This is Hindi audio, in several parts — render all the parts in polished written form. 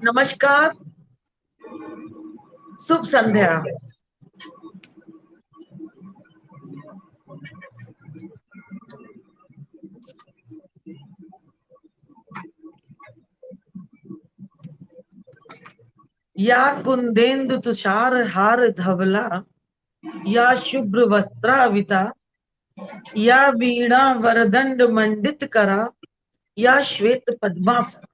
नमस्कार, शुभ संध्या। या कुंदेन्दु तुषार हार धवला, या शुभ्र वस्त्राविता, या वीणा वरदंड मंडित करा, या श्वेत पद्मासना,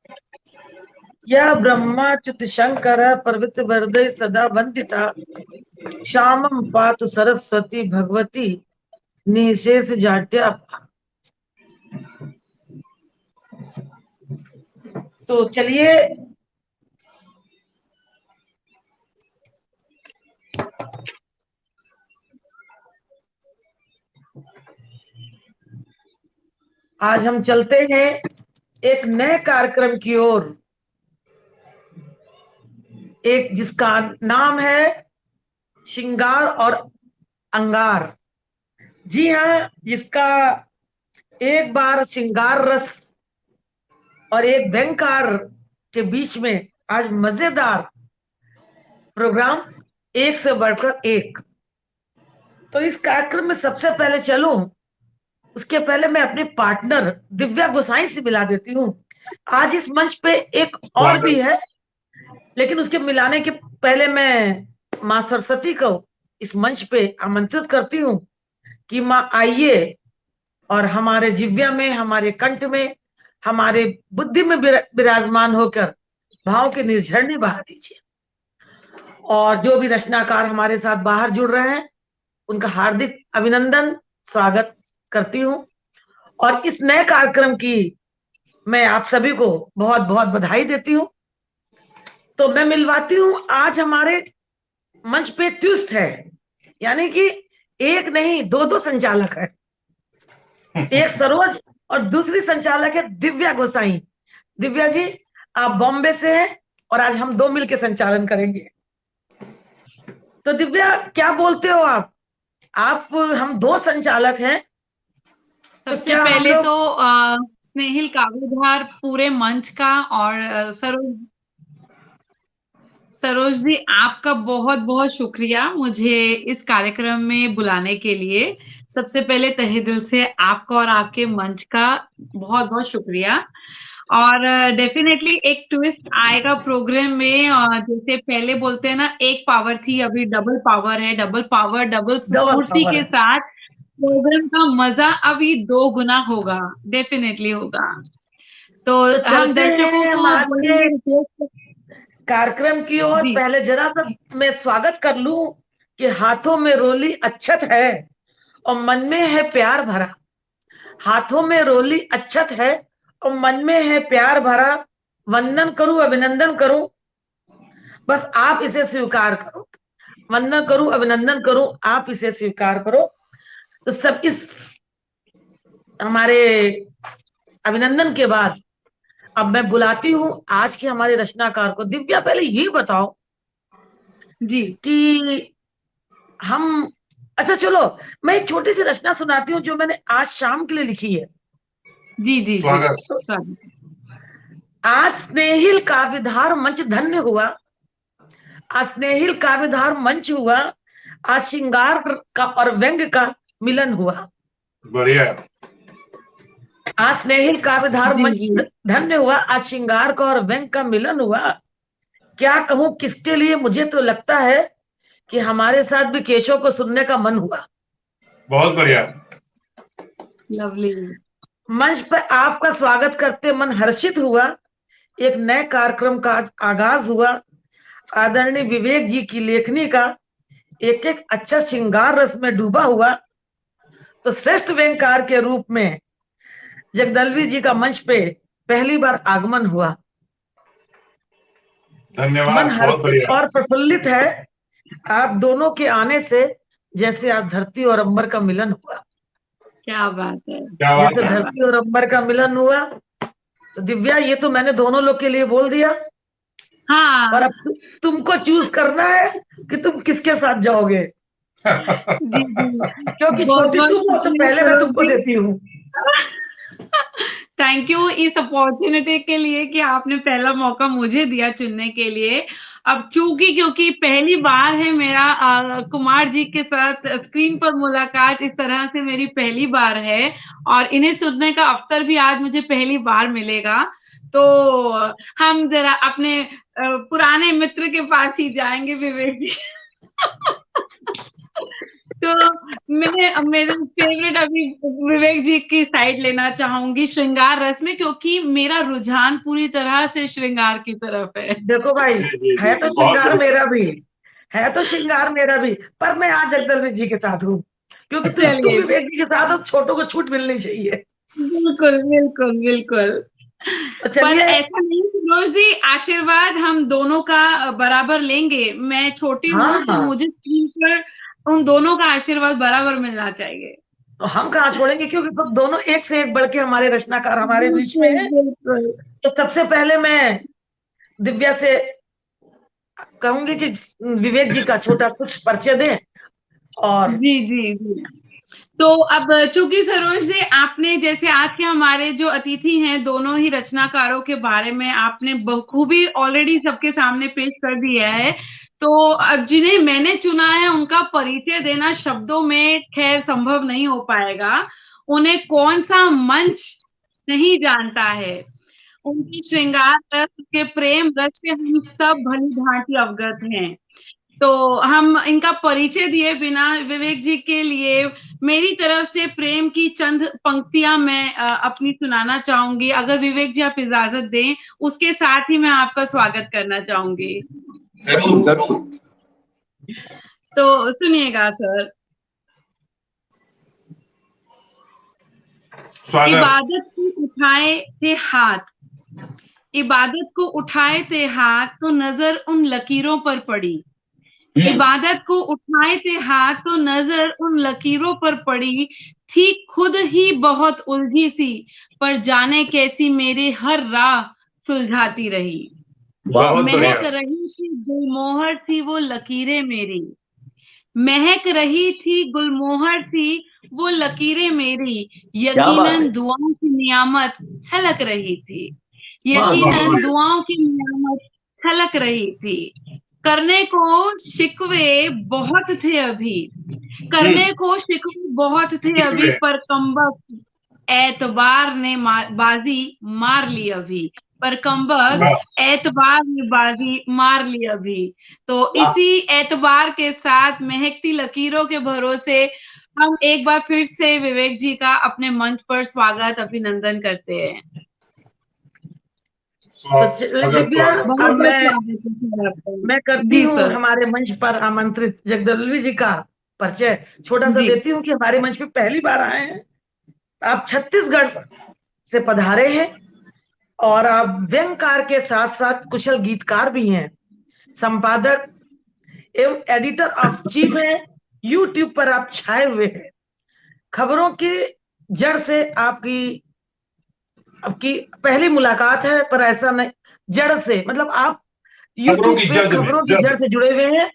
या ब्रह्माच्युत शंकर पर्वत वरदय सदा वंदिता, श्यामं पातु सरस्वती भगवती निशेष जाट्या। तो चलिए आज हम चलते हैं एक नए कार्यक्रम की ओर, एक जिसका नाम है श्रृंगार और अंगार। जी हाँ, जिसका एक बार श्रृंगार रस और एक व्यंग्यकार के बीच में आज मजेदार प्रोग्राम, एक से बढ़कर एक। तो इस कार्यक्रम में सबसे पहले चलूं, उसके पहले मैं अपनी पार्टनर दिव्या गोसाई से मिला देती हूँ। आज इस मंच पे एक और भी है, लेकिन उसके मिलाने के पहले मैं माँ सरस्वती को इस मंच पे आमंत्रित करती हूँ कि माँ आइए और हमारे जिव्या में, हमारे कंठ में, हमारे बुद्धि में विराजमान होकर भाव के निर्झरने बहा दीजिए। और जो भी रचनाकार हमारे साथ बाहर जुड़ रहे हैं, उनका हार्दिक अभिनंदन, स्वागत करती हूँ। और इस नए कार्यक्रम की मैं आप सभी को बहुत बहुत बधाई देती हूँ। तो मैं मिलवाती हूँ, आज हमारे मंच पे ट्विस्ट है, यानी कि एक नहीं दो संचालक है। एक सरोज और दूसरी संचालक है दिव्या गोसाई। दिव्या जी, आप बॉम्बे से हैं और आज हम दो मिलकर संचालन करेंगे। तो दिव्या, क्या बोलते हो आप? हम दो संचालक हैं। सबसे पहले तो स्नेहिल कावेधार पूरे मंच का और सरोज जी, आपका बहुत बहुत शुक्रिया मुझे इस कार्यक्रम में बुलाने के लिए। सबसे पहले तहे दिल से आपका और आपके मंच का बहुत बहुत शुक्रिया। और डेफिनेटली एक ट्विस्ट आएगा प्रोग्राम में, और जैसे पहले बोलते हैं ना, एक पावर थी, अभी डबल पावर है। डबल पावर, डबल स्फूर्ति के साथ प्रोग्राम का मजा अभी दो गुना होगा, डेफिनेटली होगा। तो हम दर्शकों को आज के रिक्वेस्ट कार्यक्रम की ओर पहले जरा सा मैं स्वागत कर लूं कि हाथों में रोली अच्छत है और मन में है प्यार भरा। हाथों में रोली अच्छत है और मन में है प्यार भरा। वंदन करूं, अभिनंदन करूं, बस आप इसे स्वीकार करो। वंदन करूं, अभिनंदन करूं, आप इसे स्वीकार करो। तो सब इस हमारे अभिनंदन के बाद अब मैं बुलाती हूँ आज के हमारे रचनाकार को। दिव्या, पहले ये बताओ जी कि हम, अच्छा चलो, मैं एक छोटी सी रचना सुनाती हूँ जो मैंने आज शाम के लिए लिखी है। जी जी स्वागत। स्वागत। आज स्नेहिल काव्यधार मंच धन्य हुआ, आज स्नेहिल काव्यधार मंच हुआ, आज श्रृंगार का और व्यंग्य का मिलन हुआ। बढ़िया। आज स्नेहिल काव्यधार मंच धन्य हुआ, आज श्रृंगार का और व्यंग्य का मिलन हुआ। क्या कहूं किसके लिए, मुझे तो लगता है कि हमारे साथ भी केशव को सुनने का मन हुआ। बहुत बढ़िया। लवली। मंच पर आपका स्वागत करते मन हर्षित हुआ। एक नए कार्यक्रम का आगाज हुआ। आदरणीय विवेक जी की लेखनी का एक एक अच्छा श्रृंगार रस में डूबा हुआ। तो श्रेष्ठ व्यंग्यकार के रूप में जगदलवी जी का मंच पे पहली बार आगमन हुआ। धन्यवाद। मन हर्षित और प्रफुल्लित है आप दोनों के आने से, जैसे आप धरती और अंबर का मिलन हुआ। क्या बात है, जैसे धरती और अंबर का मिलन हुआ। तो दिव्या, ये तो मैंने दोनों लोग के लिए बोल दिया। हाँ। और अब तुमको चूज करना है कि तुम किसके साथ जाओगे। जी जी, क्योंकि छोटी तुम हो तो पहले मैं तुमको देती हूँ। थैंक यू इस अपॉर्चुनिटी के लिए कि आपने पहला मौका मुझे दिया चुनने के लिए। अब चूंकि क्योंकि पहली बार है मेरा कुमार जी के साथ स्क्रीन पर मुलाकात, इस तरह से मेरी पहली बार है और इन्हें सुनने का अवसर भी आज मुझे पहली बार मिलेगा। तो हम जरा अपने पुराने मित्र के पास ही जाएंगे, विवेक जी। तो मैं मेरे फेवरेट अभी विवेक जी की साइड लेना चाहूंगी श्रृंगार रस में, क्योंकि मेरा रुझान पूरी तरह से श्रृंगार की तरफ है। देखो भाई, है तो श्रृंगार मेरा भी, है तो श्रृंगार मेरा भी, पर मैं आज जगदलवी जी के साथ हूँ, क्योंकि तुम चलिए, विवेक जी के साथ हो, छोटों को छूट मिलनी चाहिए। बिल्कुल बिल्कुल बिल्कुल। तो पर चलिए। ऐसा नहीं फिरोज जी, आशीर्वाद हम दोनों का बराबर लेंगे। मैं छोटी हाँ हूँ तो हाँ, मुझे स्क्रीन पर उन दोनों का आशीर्वाद बराबर मिलना चाहिए। तो हम कहाँ छोड़ेंगे, क्योंकि सब दोनों एक से एक बढ़ के हमारे रचनाकार हमारे बीच में बिल्कुल है। बिल्कुल। तो सबसे पहले मैं दिव्या से कहूंगी कि विवेक जी का छोटा कुछ परिचय दें। और जी जी जी। तो अब चूंकि सरोज जी, आपने जैसे आज के हमारे जो अतिथि हैं दोनों ही रचनाकारों के बारे में आपने बखूबी ऑलरेडी सबके सामने पेश कर दिया है, तो अब जिन्हें मैंने चुना है उनका परिचय देना शब्दों में खैर संभव नहीं हो पाएगा। उन्हें कौन सा मंच नहीं जानता है। उनकी श्रृंगार रस के प्रेम रस से हम सब भली भांति अवगत हैं। तो हम इनका परिचय दिए बिना विवेक जी के लिए मेरी तरफ से प्रेम की चंद पंक्तियां मैं अपनी सुनाना चाहूंगी, अगर विवेक जी आप इजाजत दें। उसके साथ ही मैं आपका स्वागत करना चाहूंगी। जरूर जरूर। तो सुनिएगा सर। इबादत को उठाए थे हाथ, इबादत को उठाए थे हाथ तो नजर उन लकीरों पर पड़ी। इबादत को उठाए थे हाथ तो नजर उन लकीरों पर पड़ी। थी खुद ही बहुत उलझी सी, पर जाने कैसी मेरी हर राह सुलझाती रही। महक रही थी गुलमोहर सी वो लकीरें मेरी, महक रही थी गुलमोहर सी वो लकीरें मेरी। यकीनन दुआओं की नियामत छलक रही थी, यकीनन दुआओं की नियामत छलक रही थी। करने को शिकवे बहुत थे अभी, करने को शिकवे बहुत थे अभी, पर कमबख्त एतबार ने बाजी मार ली अभी, पर कमबख्त एतबार ने बाजी मार ली अभी। तो इसी एतबार के साथ महकती लकीरों के भरोसे हम एक बार फिर से विवेक जी का अपने मंच पर स्वागत अभिनंदन करते हैं। तो दिव्या, अब मैं करती जी हूँ सर। हमारे मंच पर आमंत्रित जगदलवी जी का परिचय छोटा सा जी देती हूँ कि हमारे मंच पे पहली बार आए हैं। आप छत्तीसगढ़ से पधारे हैं और आप व्यंगकार के साथ साथ कुशल गीतकार भी हैं, संपादक एवं एडिटर ऑफ चीफ हैं। यूट्यूब पर आप छाए हुए हैं। खबरों की जड़ से आपकी पहली मुलाकात है, पर ऐसा नहीं, जड़ से मतलब आप यूट्यूब पे खबरों की जड़ से जुड़े हुए हैं,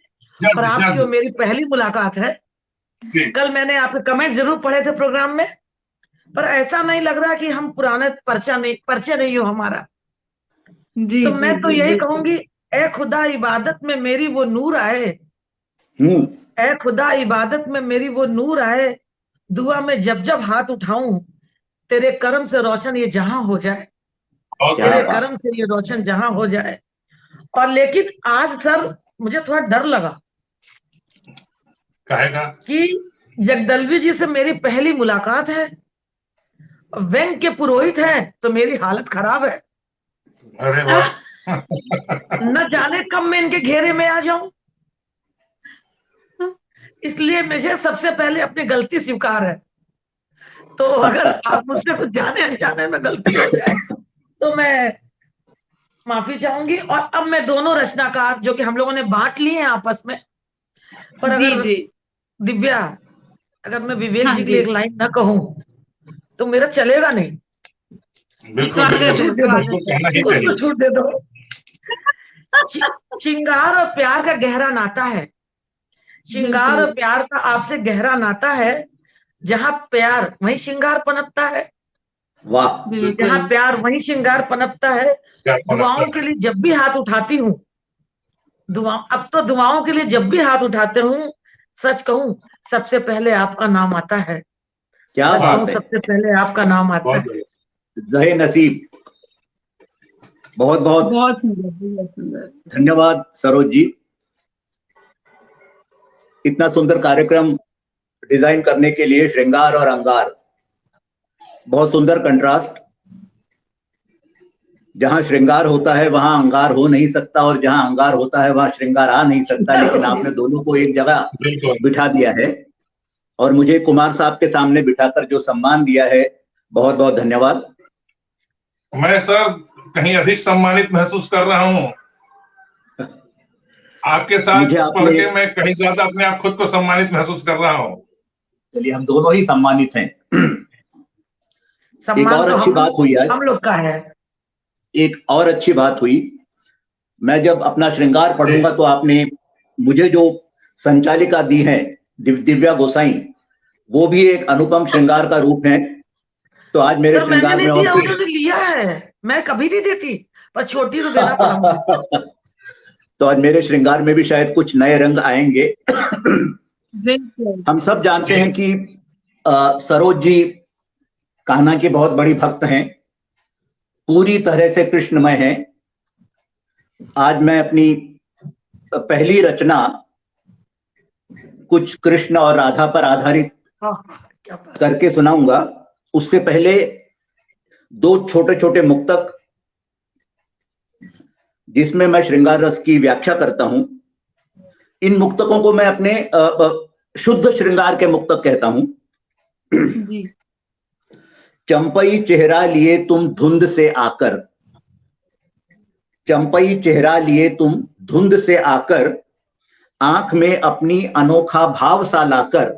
और आपकी और मेरी पहली मुलाकात है। कल मैंने आपके कमेंट जरूर पढ़े थे प्रोग्राम में, पर ऐसा नहीं लग रहा कि हम पुराने परिचय नहीं हो हमारा। जी तो जी मैं तो जी, यही बिल्कुल। कहूंगी, ए खुदा इबादत में मेरी वो नूर आए, ए खुदा इबादत में मेरी वो नूर आए, दुआ में जब जब हाथ उठाऊं, तेरे करम से रोशन ये जहां हो जाए, तेरे करम से ये रोशन जहां हो जाए। और लेकिन आज सर मुझे थोड़ा डर लगा कि जगदलवी जी से मेरी पहली मुलाकात है, व्यंग के पुरोहित है, तो मेरी हालत खराब है। अरे वाह। न जाने कब मैं इनके घेरे में आ जाऊं, इसलिए मुझे सबसे पहले अपनी गलती स्वीकार है। तो अगर आप मुझसे कुछ जाने अनजाने में गलती हो जाए तो मैं माफी चाहूंगी। और अब मैं दोनों रचनाकार जो कि हम लोगों ने बांट लिए हैं आपस में, पर जी अगर जी दिव्या, अगर मैं विवेक हाँ जी के लिए जी, एक लाइन ना कहूं तो मेरा चलेगा नहीं। स्वागत है, स्वागत है। कुछ तो छूट दे दो। श्रृंगार और प्यार का गहरा नाता है, श्रृंगार और प्यार का आपसे गहरा नाता है। जहां प्यार वहीं श्रृंगार पनपता है। वाह, बिल्कुल। जहाँ प्यार वहीं श्रृंगार पनपता है। दुआओं के लिए जब भी हाथ उठाती हूँ, अब तो दुआओं के लिए जब भी हाथ उठाते हूँ, सच कहूं सबसे पहले आपका नाम आता है। क्या सच कहूं बात है, सबसे पहले आपका नाम आता बहुत है। बढ़िया, जहे नसीब। बहुत बहुत बहुत सुंदर, बहुत सुंदर। धन्यवाद सरोज जी, इतना सुंदर कार्यक्रम डिजाइन करने के लिए। श्रृंगार और अंगार, बहुत सुंदर कंट्रास्ट। जहां श्रृंगार होता है वहां अंगार हो नहीं सकता, और जहां अंगार होता है वहां श्रृंगार आ नहीं सकता, लेकिन आपने दोनों को एक जगह बिठा दिया है, और मुझे कुमार साहब के सामने बिठाकर जो सम्मान दिया है, बहुत बहुत धन्यवाद। मैं सर कहीं अधिक सम्मानित महसूस कर रहा हूँ आपके साथ मुझे पढ़ आपने, के, मैं कहीं ज्यादा अपने आप खुद को सम्मानित महसूस कर रहा हूँ। चलिए हम दोनों ही सम्मानित हैं। एक सम्मान और तो अच्छी बात हुई आज, हम लोग का है। एक और अच्छी बात हुई। मैं जब अपना श्रृंगार पढ़ूंगा तो आपने मुझे जो संचालिका दी है दिव्या गोसाई, वो भी एक अनुपम श्रृंगार का रूप है। तो आज मेरे सर मैंने श्रृंगार में नहीं दिया, और उन्होंने लिया है। मैं कभी नहीं देती, पर छोटी तो देना पड़ा मुझे। तो आज मेरे श्रृंगार में भी शायद कुछ नए रंग आएंगे। बिल्कुल। हम सब जानते हैं कि सरोज जी कान्हा की बहुत बड़ी भक्त हैं, पूरी तरह से कृष्णमय हैं। आज मैं अपनी पहली रचना कुछ कृष्ण और राधा पर आधारित क्या बात। करके सुनाऊंगा। उससे पहले दो छोटे छोटे मुक्तक, जिसमें मैं श्रृंगार रस की व्याख्या करता हूं। इन मुक्तकों को मैं अपने शुद्ध श्रृंगार के मुक्तक कहता हूं। जी। चंपई चेहरा लिए तुम धुंध से आकर, चंपई चेहरा लिए तुम धुंध से आकर, आंख में अपनी अनोखा भाव सा लाकर,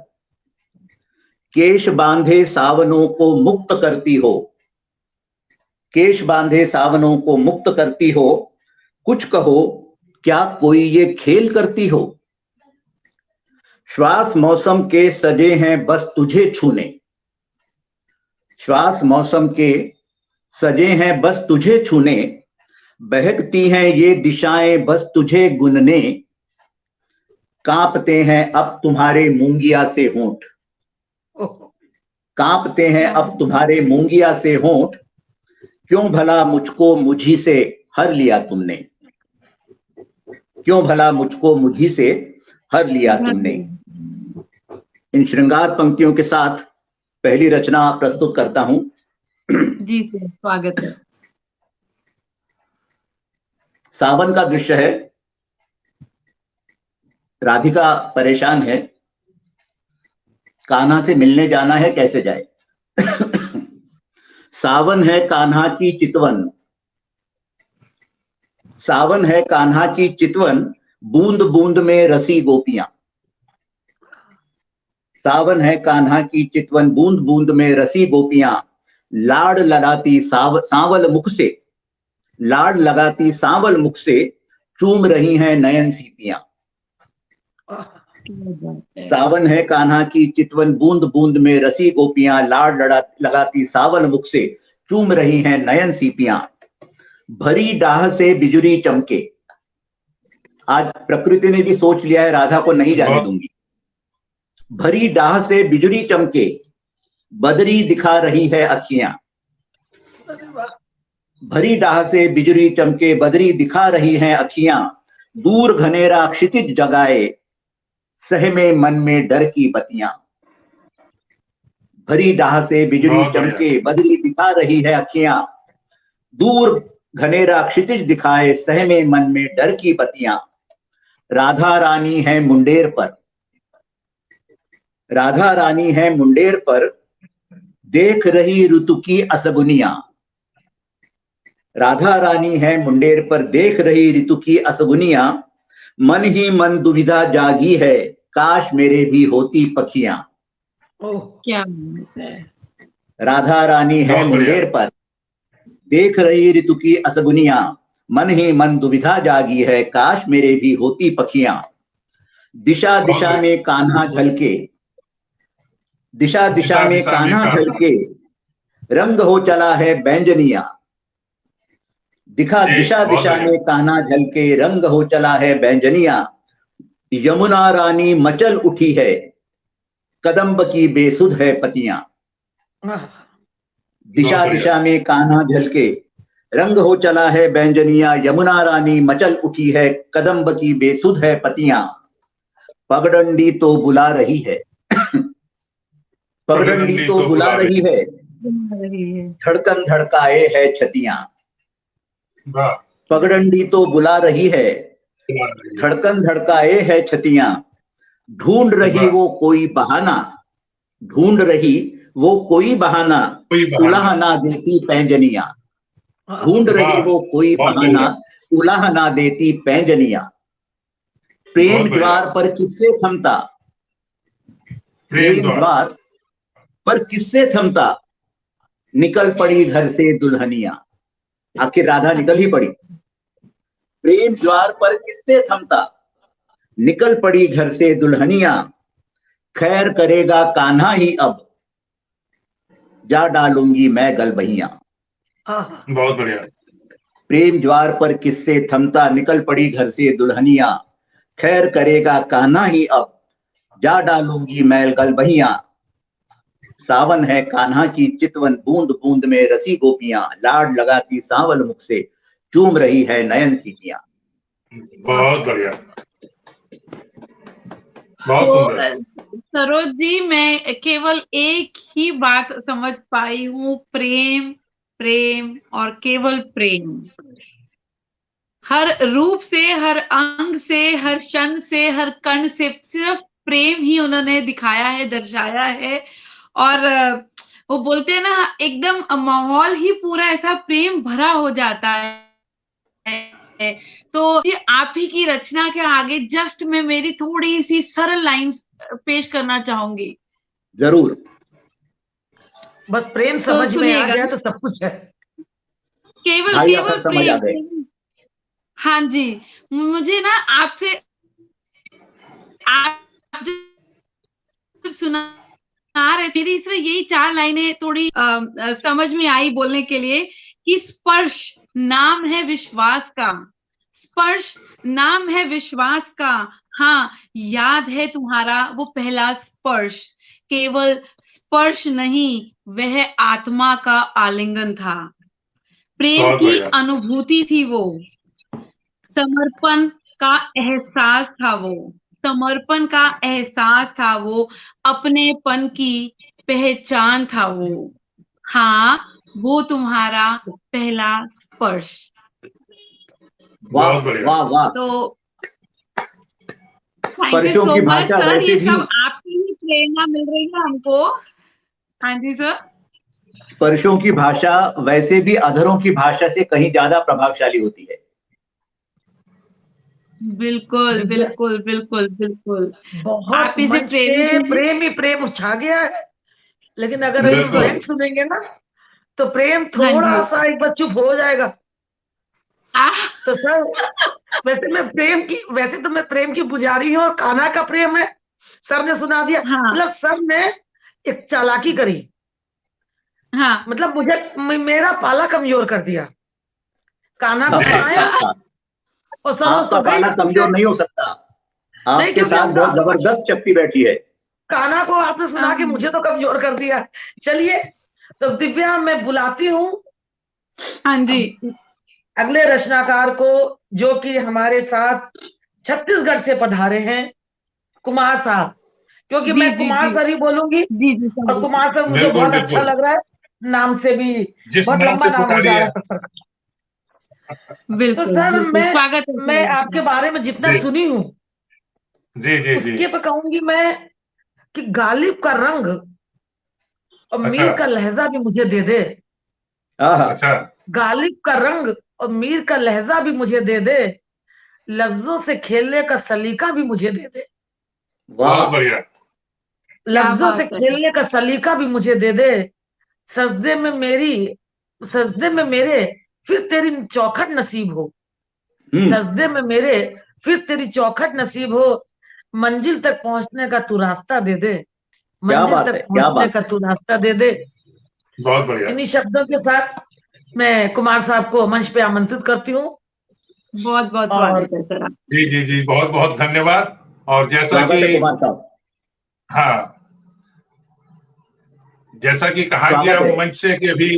केश बांधे सावनों को मुक्त करती हो, केश बांधे सावनों को मुक्त करती हो, कुछ कहो क्या कोई ये खेल करती हो। श्वास मौसम के सजे हैं बस तुझे छूने, श्वास मौसम के सजे हैं बस तुझे छूने, बहकती हैं ये दिशाएं बस तुझे गुनने, कांपते हैं अब तुम्हारे मूंगिया से होंठ, कांपते हैं अब तुम्हारे मूंगिया से होंठ, क्यों भला मुझको मुझी से हर लिया तुमने, क्यों भला मुझको मुझी से हर लिया तुमने। इन श्रृंगार पंक्तियों के साथ पहली रचना प्रस्तुत करता हूं। जी सर, स्वागत है। सावन का दृश्य है। राधिका परेशान है, कान्हा से मिलने जाना है, कैसे जाए। सावन है कान्हा की चितवन, सावन है कान्हा की चितवन, बूंद बूंद में रसी गोपियां, सावन है कान्हा की चितवन, बूंद बूंद में रसी गोपियां, लाड़ लगाती सांवल मुख से, लाड़ लगाती सांवल मुख से, चूम रही हैं नयन सीपियां। सावन है कान्हा की चितवन, बूंद बूंद में रसी गोपियां, लाड़ लगाती सावल मुख से, चूम रही हैं नयन सीपियां। भरी डाह से बिजुरी चमके, आज प्रकृति ने भी सोच लिया है राधा को नहीं जाने दूंगी। भरी डाह से बिजुरी चमके, बदरी दिखा रही है अखियां, भरी डाह से बिजुरी चमके, बदरी दिखा रही हैं अखियां, दूर घनेरा क्षितिज जगाए, सहमे मन में डर की बतियां। भरी डाह से बिजुरी चमके, बदरी दिखा रही है अखियां, दूर घनेरा क्षितिज दिखाए, सहमे मन में डर की बतियां। राधा रानी है मुंडेर पर, राधा रानी है मुंडेर पर, देख रही ऋतु की असगुनियां, राधा रानी है मुंडेर पर, देख रही ऋतु की असगुनियां। मन ही मन दुविधा जागी है, काश मेरे भी होती पखियां। क्या बात है। राधा रानी है मुंडेर पर, देख रही ऋतु की असगुनियां, मन ही मन दुविधा जागी है, काश मेरे भी होती पखियां। दिशा दिशा में कान्हा झलके, दिशा दिशा में कान्हा झलके, रंग हो चला है बैंजनिया। दिशा जी, दिशा बहुत दिशा बढ़िया। में कान्हा झलके, रंग हो चला है बैंजनिया। यमुना रानी मचल उठी है, कदम्ब की बेसुध है पतियां। आह, दिशा बहुत बढ़िया। दिशा में कान्हा झलके, रंग हो चला है बैंजनिया। यमुना रानी मचल उठी है, कदम्ब की बेसुध है पतियां। पगडंडी तो बुला रही है, पगडंडी पगडंडी तो तो बुला बुला रही है, रही है। धड़कन धड़काए है छतियां। वाह, पगडंडी तो बुला रही है, बुला रही है। धड़कन धड़काए है छतियां। ढूंढ रही वाह, वो कोई बहाना, ढूंढ रही वो कोई बहाना, कोई बहाना। उलाह ना देती पैंजनिया। आह, ढूंढ रही वाह, वो कोई बहुत बहाना, बढ़िया, उलाह ना देती पैंजनिया। प्रेम बहुत बढ़िया। द्वार पर किससे थमता, प्रेम प्रेम द्वार। द्वार पर किससे थमता, निकल पड़ी घर से दुल्हनिया। आखिर राधा निकल ही पड़ी। प्रेम द्वार पर किससे थमता, निकल पड़ी घर से दुल्हनिया। खैर करेगा कान्हा ही अब, जा डालूंगी मैं गलबहियां। आह, बहुत बढ़िया। प्रेम द्वार पर किससे थमता, निकल पड़ी घर से दुल्हनिया। खैर करेगा कान्हा ही अब, जा डालूंगी मैं गलबहियां। सावन है कान्हा की चितवन, बूंद बूंद में रसी गोपियां। लाड लगाती सांवल मुख से, चूम रही है नयन सीपियां। बहुत बढ़िया, बहुत तो सुंदर। सरोज जी, मैं केवल एक ही बात समझ पाई हूँ, प्रेम, प्रेम और केवल प्रेम। हर रूप से, हर अंग से, हर क्षण से, हर कण से सिर्फ प्रेम ही उन्होंने दिखाया है, दर्शाया है। और वो बोलते हैं ना, एकदम माहौल ही पूरा ऐसा प्रेम भरा हो जाता है। तो ये आप ही की रचना के आगे जस्ट मैं मेरी थोड़ी सी सरल लाइन पेश करना चाहूंगी। जरूर। बस प्रेम तो समझ में आ सुनिएगा, गया तो सब कुछ है। केवल भाई आप केवल सब समझ आ गए। प्रेम। हाँ जी, मुझे ना आपसे, आप जब सुना रहे थे, मेरी इसलिए यही चार लाइनें थोड़ी समझ में आई बोलने के लिए, कि स्पर्श नाम है विश्वास का, स्पर्श नाम है विश्वास का। हाँ, याद है तुम्हारा वो पहला स्पर्श, केवल स्पर्श नहीं, वह आत्मा का आलिंगन था। प्रेम बहुत की बढ़िया। अनुभूति थी वो, समर्पण का एहसास था वो, समर्पण का एहसास था वो, अपनेपन की पहचान था वो। हाँ, वो तुम्हारा पहला स्पर्श। वाह बहुत बढ़िया। वाह वाह। तो थैंक यू स्पर्शों सो की मच भाषा सर, वैसे ये भी, सब आपसे ही प्रेरणा मिल रही है हमको। हाँ जी सर। स्पर्शों की भाषा वैसे भी अधरों की भाषा से कहीं ज्यादा प्रभावशाली होती है। बिल्कुल दिव्या, बिल्कुल बिल्कुल बिल्कुल, बहुत आप ही से मंच प्रेरित पे हैं। प्रेम ही प्रेम छा गया है। लेकिन अगर अभी बिल्कुल। प्रेम सुनेंगे ना, तो प्रेम हाँ थोड़ा जी। सा एक बार चुप हो जाएगा। आ, तो सर, वैसे तो मैं प्रेम की पुजारी हूँ, और कान्हा का प्रेम है, सर ने सुना दिया। हाँ मतलब सर ने एक चालाकी करी, हाँ। मतलब मेरा पाला कमजोर कर दिया। कान्हा को सुनाया अच्छा। और सरोज आपका तो गई पाला पीछे। कमजोर नहीं हो सकता, नहीं, आपके क्योंकि साथ हमको बहुत जबरदस्त शक्ति बैठी है। कान्हा को आपने सुना कि मुझे तो कमजोर कर दिया। चलिए, तो दिव्या मैं बुलाती हूँ हाँ जी। अगले रचनाकार को, जो कि हमारे साथ छत्तीसगढ़ से पधारे हैं, कुमार साहब। क्योंकि जी मैं जी कुमार जी सर ही बोलूंगी, जी जी और समझ। कुमार सर मुझे बिल्कुल बहुत अच्छा बिल्कुल, लग रहा है, नाम से भी जिस बहुत नाम लंबा से नाम हो पुकारी जा है। रहा है सर का। तो बिल्कुल सर, बिल्कुल, मैं स्वागत है मैं सर आपके आपका। बारे में जितना जी सुनी हूँ, जी जी जी। उसके पे कहूंगी मैं कि गालिब का रंग और अच्छा मीर का लहजा भी मुझे दे दे। आहा, अच्छा। गालिब का रंग और मीर का लहजा भी मुझे दे दे, लफ्जों से खेलने का सलीका भी मुझे दे दे। वाह बहुत बढ़िया। क्या लफ्जों से बात है। खेलने का सलीका भी मुझे दे दे, सजदे में मेरी सजदे में मेरे फिर तेरी चौखट नसीब हो। सजदे में मेरे फिर तेरी चौखट नसीब हो, मंजिल तक पहुंचने का तू रास्ता दे दे, क्या मंजिल बात तक है, क्या पहुंचने बात का है। तू रास्ता दे दे। बहुत बढ़िया। इन्हीं शब्दों के साथ मैं कुमार साहब को मंच पे आमंत्रित करती हूँ। बहुत बहुत और स्वागत है सर। जी जी जी, बहुत बहुत धन्यवाद। और जैसा स्वागत है कि कुमार साहब। हाँ, जैसा कि कहा स्वागत गया है। मंच से कि अभी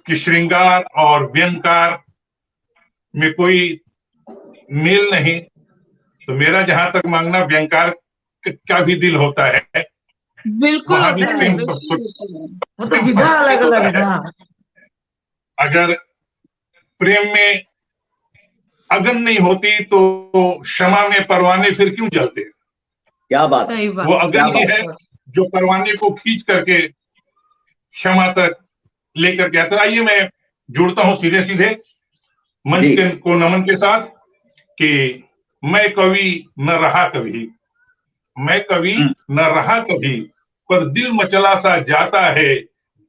कि श्रृंगार और व्यंग्यकार में कोई मेल नहीं, तो मेरा जहां तक मानना व्यंग्यकार का भी दिल होता है, बिल्कुल वहां भी होता है, प्रेम बिल्कुल होता है। वो तो विधा अलग अलग है ना। अगर प्रेम में अगन नहीं होती तो क्षमा में परवाने फिर क्यों जलते? क्या बात, सही वो बात। क्या अगन ही बात। है जो परवाने को खींच करके क्षमा तक लेकर के आता है। आइए मैं जुड़ता हूं सीधे सीधे मंच जी। के को नमन के साथ कि मैं कवि न रहा कभी, मैं कवि न रहा कभी, पर दिल मचला सा जाता है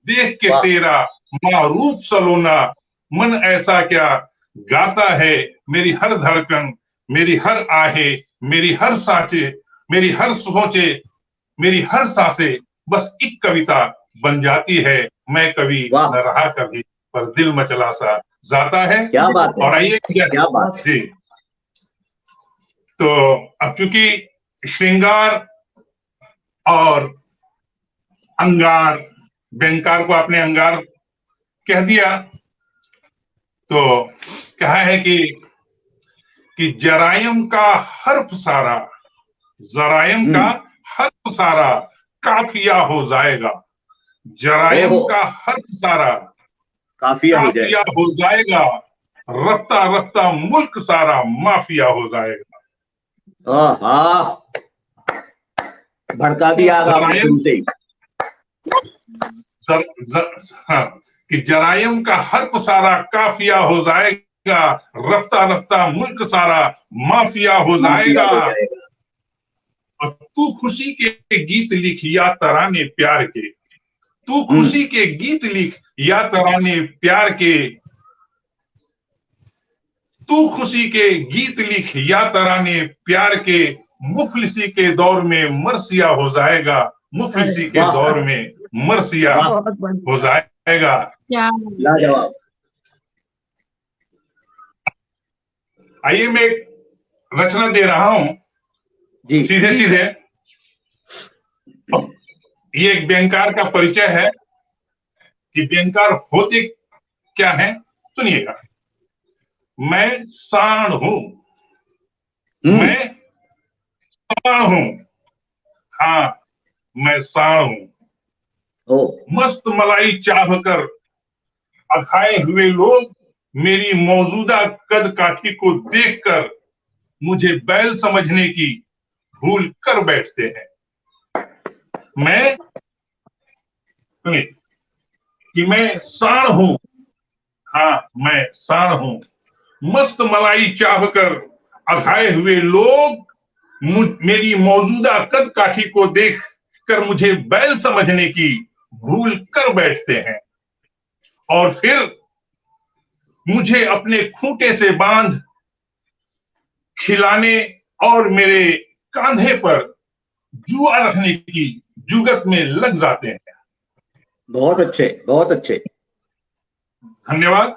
देख के वाह। तेरा मारूफ सलोना, मन ऐसा क्या गाता है, मेरी हर धड़कन, मेरी हर आहे, मेरी हर सांचे, मेरी हर सोचे, मेरी हर सांसे बस एक कविता बन जाती है। मैं कवि वाह। न रहा कभी, पर दिल मचला सा जाता है। क्या बात है, और आइए क्या बात है। जी, तो अब चूंकि श्रृंगार और अंगार, व्यंग्यकार को आपने अंगार कह दिया, तो कहा है कि जरायम का हर्फ सारा, जरायम का हर्फ सारा काफिया हो जाएगा, जरायम ओहो, का हर्फ सारा काफिया हो काफिया जाएगा। हो जाएगा, रफ्ता रफ्ता मुल्क सारा माफिया हो जाएगा। हाँ, भड़का दिया आपने जरायम शुरू से ही। हाँ, कि जरायम का हर्फ सारा काफिया हो जाएगा, रफ्ता रफ्ता मुल्क सारा माफिया हो माफिया जाएगा। हो जाएगा। और तू खुशी के गीत लिख या तराने प्यार के, तू खुशी के गीत लिख या तराने प्यार के, तू खुशी के गीत लिख या तराने प्यार के, मुफलिसी के दौर में मरसिया हो जाएगा, मुफलिसी के वाह, दौर में मरसिया बहुत बढ़िया। हो जाएगा। क्या लाजवाब। आइए मैं एक रचना दे रहा हूं जी। सीधे जी सीधे। ये एक व्यंग्यकार का परिचय है कि व्यंग्यकार होते क्या है, सुनिएगा। मैं सांड हूं, मैं सांड हूं, हाँ मैं सांड हूं, ओ, मस्त मलाई चाह कर अखाए हुए लोग मेरी मौजूदा कद काठी को देखकर मुझे बैल समझने की भूल कर बैठते हैं। मैं सुनिए कि मैं सांड हूं, हाँ मैं सांड हूं, मस्त मलाई चाह कर अघाए हुए लोग मेरी मौजूदा कद काठी को देख कर मुझे बैल समझने की भूल कर बैठते हैं, और फिर मुझे अपने खूंटे से बांध खिलाने और मेरे कांधे पर जुआ रखने की जुगत में लग जाते हैं। बहुत अच्छे, बहुत अच्छे। धन्यवाद।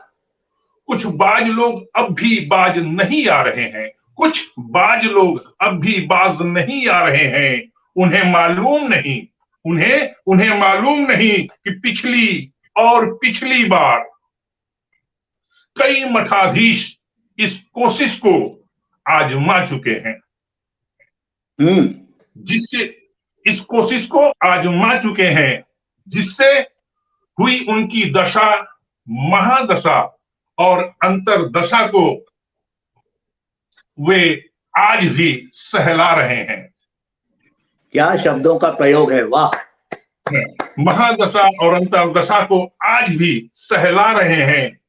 कुछ बाज लोग अब भी बाज नहीं आ रहे हैं, कुछ बाज लोग अब भी बाज नहीं आ रहे हैं, उन्हें मालूम नहीं, उन्हें मालूम नहीं कि पिछली और पिछली बार कई मठाधीश इस कोशिश को आजमा चुके हैं, जिससे इस कोशिश को आजमा चुके हैं, जिससे हुई उनकी दशा महादशा और अंतरदशा को वे आज भी सहला रहे हैं। क्या शब्दों का प्रयोग है, वाह। महादशा और अंतरदशा को आज भी सहला रहे हैं।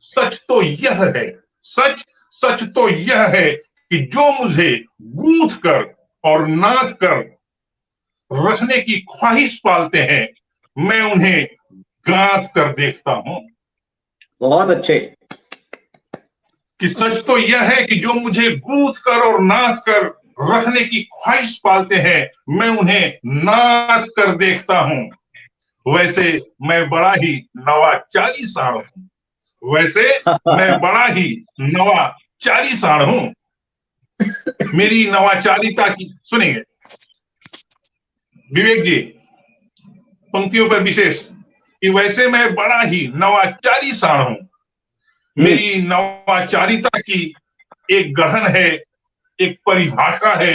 सच तो यह है, सच तो यह है कि जो मुझे गूंथ कर और नाथ कर रखने की ख्वाहिश पालते हैं, मैं उन्हें गांथ कर देखता हूं। बहुत अच्छे। कि सच तो यह है कि जो मुझे गूंथ कर और नाथ कर रखने की ख्वाहिश पालते हैं, मैं उन्हें नाथ कर देखता हूं। वैसे मैं बड़ा ही नवाचारी साण हूं, वैसे मैं बड़ा ही नवाचारी साण हूं। मेरी नवाचारिता की, सुनेंगे विवेक जी पंक्तियों पर विशेष, कि वैसे मैं बड़ा ही नवाचारी साण हूं। मेरी नवाचारिता की एक गढ़न है, एक परिभाषा है,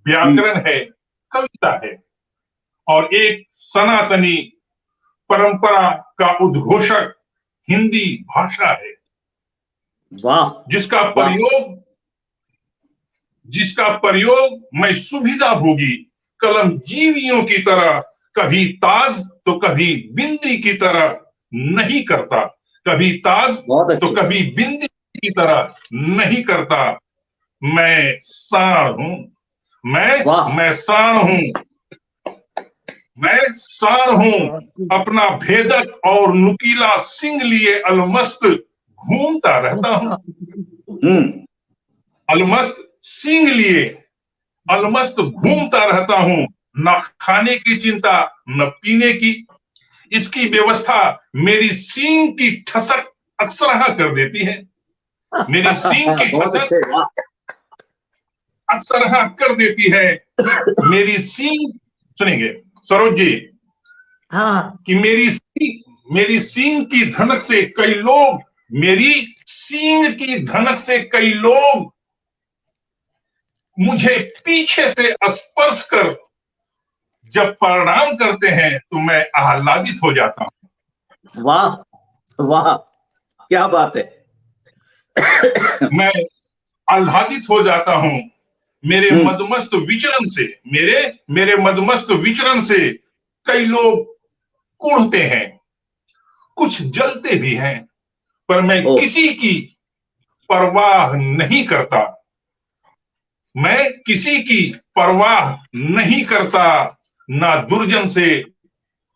व्याकरण है, कविता है और एक सनातनी परंपरा का उद्घोषक हिंदी भाषा है। वाह, जिसका प्रयोग मैं सुविधा भोगी कलम जीवियों की तरह कभी ताज तो कभी बिंदी की तरह नहीं करता, कभी ताज तो कभी बिंदी की तरह नहीं करता। मैं साण हूं, मैं साण हूं, मैं साण हूं, अपना भेदक और नुकीला सिंग लिए अलमस्त घूमता रहता हूं। अलमस्त सिंग लिए अलमस्त घूमता रहता हूं, न खाने की चिंता न पीने की। इसकी व्यवस्था मेरी सींग की ठसक अक्सरहा कर देती है, मेरी सींग की ठसक अक्सरहा कर देती है। मेरी सींग, सुनेंगे सरोज जी, हाँ, कि मेरी सींग की धनक से कई लोग, मेरी सींग की धनक से कई लोग मुझे पीछे से स्पर्श कर जब प्रणाम करते हैं तो मैं आह्लादित हो जाता हूं। वाह वाह, क्या बात है। मैं आह्लादित हो जाता हूं। मेरे मदमस्त विचरण से, मेरे मदमस्त विचरण से कई लोग कुढ़ते हैं, कुछ जलते भी हैं, पर मैं किसी की परवाह नहीं करता। मैं किसी की परवाह नहीं करता, ना दुर्जन से,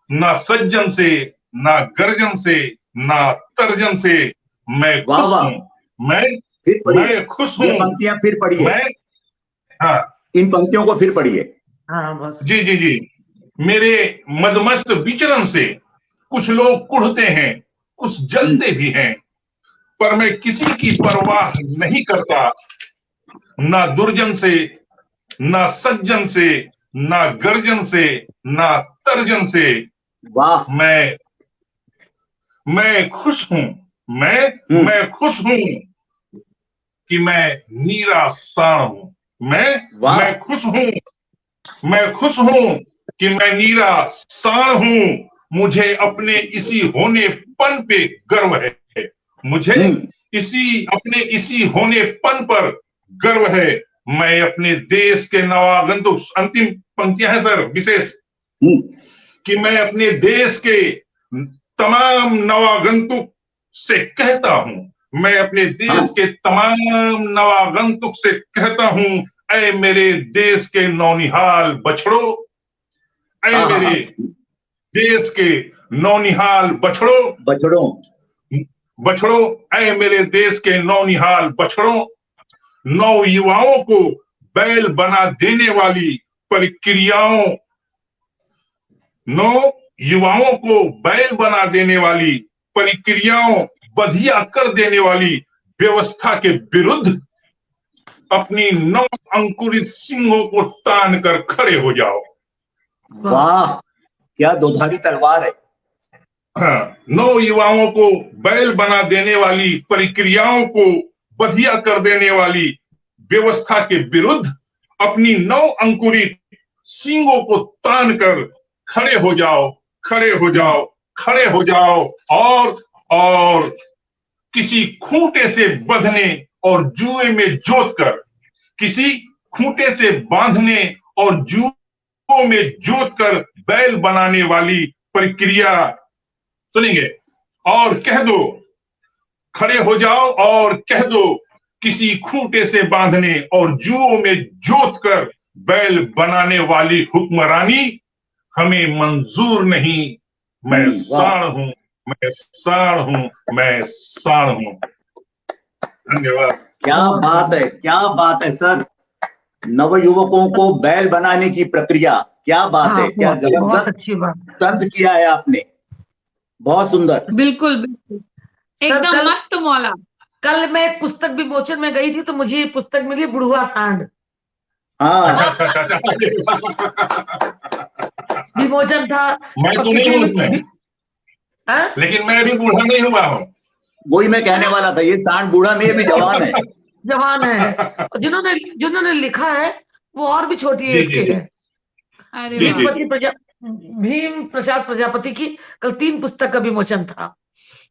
ना सज्जन से, ना गर्जन से, ना तर्जन से। मैं खुश हूं, मैं खुश हूं। ये पंक्तियां फिर पढ़िए, हाँ, इन पंक्तियों को फिर पढ़िए। हाँ बस। जी जी जी। मेरे मदमस्त विचरण से कुछ लोग कुढ़ते हैं, कुछ जलते भी हैं, पर मैं किसी की परवाह नहीं करता, ना दुर्जन से, ना सज्जन से, ना गर्जन से, ना तर्जन से। वाह, मैं खुश हूं, मैं खुश हूं कि मैं नीरा साण हूं। मैं खुश हूं, मैं खुश हूं कि मैं नीरा साण हूं। मुझे अपने इसी होनेपन पे गर्व है, मुझे अपने इसी होनेपन पर गर्व है। मैं अपने देश के नवागंतुक, अंतिम पंक्तियां हैं सर विशेष, कि मैं अपने देश के तमाम नवागंतुक से कहता हूं, मैं अपने देश के तमाम नवागंतुक से कहता हूं, ऐ मेरे देश के नौनिहाल बछड़ो, ऐ मेरे देश के नौनिहाल बछड़ो, ऐ मेरे देश के नौनिहाल बछड़ों। नौ युवाओं को बैल बना देने वाली प्रक्रियाओं, नौ युवाओं को बैल बना देने वाली प्रक्रियाओं, बधिया कर देने वाली व्यवस्था के विरुद्ध अपनी नौ अंकुरित सिंहों को तान कर खड़े हो जाओ। वाह, क्या दोधारी तलवार है। हाँ, नौ युवाओं को बैल बना देने वाली प्रक्रियाओं को बधिया कर देने वाली व्यवस्था के विरुद्ध अपनी नौ अंकुरित सींगों को तान कर खड़े हो जाओ, खड़े हो जाओ, खड़े हो जाओ। और किसी खूंटे से बंधने और जुए में जोत कर, किसी खूंटे से बांधने और जुओं में जोत कर बैल बनाने वाली प्रक्रिया, सुनेंगे, और कह दो, खड़े हो जाओ और कह दो, किसी खूंटे से बांधने और जुओं में जोत कर बैल बनाने वाली हुक्मरानी हमें मंजूर नहीं। मैं साण हूं, मैं साण हूं, मैं साण हूं। धन्यवाद। क्या बात है, क्या बात है सर। नवयुवकों को बैल बनाने की प्रक्रिया, क्या बात हाँ, है, क्या बहुत जबरदस्त अच्छी बात। तंज किया है आपने, बहुत सुंदर। बिल्कुल बिल्कुल, सर एकदम कल मस्त मौला। कल मैं एक पुस्तक विमोचन में गई थी तो मुझे ये पुस्तक मिली, बुढ़वा सांड हाँ, अच्छा अच्छा अच्छा अच्छा। विमोचन था। मैं और तो नहीं किसी हूँ ने उसमें, हाँ? लेकिन मैं अभी बूढ़ा नहीं हुआ हूँ। वही मैं कहने वाला था, ये सांड बूढ़ा नहीं है, अभी जवान है। जवान है। और जिन्होंने जिन्होंने लिखा है वो और भी छोटी जी एज जी के जी हैं। अरे जी वाह। जी जी भीम प्रसाद प्रजापति की कल 3 पुस्तक का विमोचन था,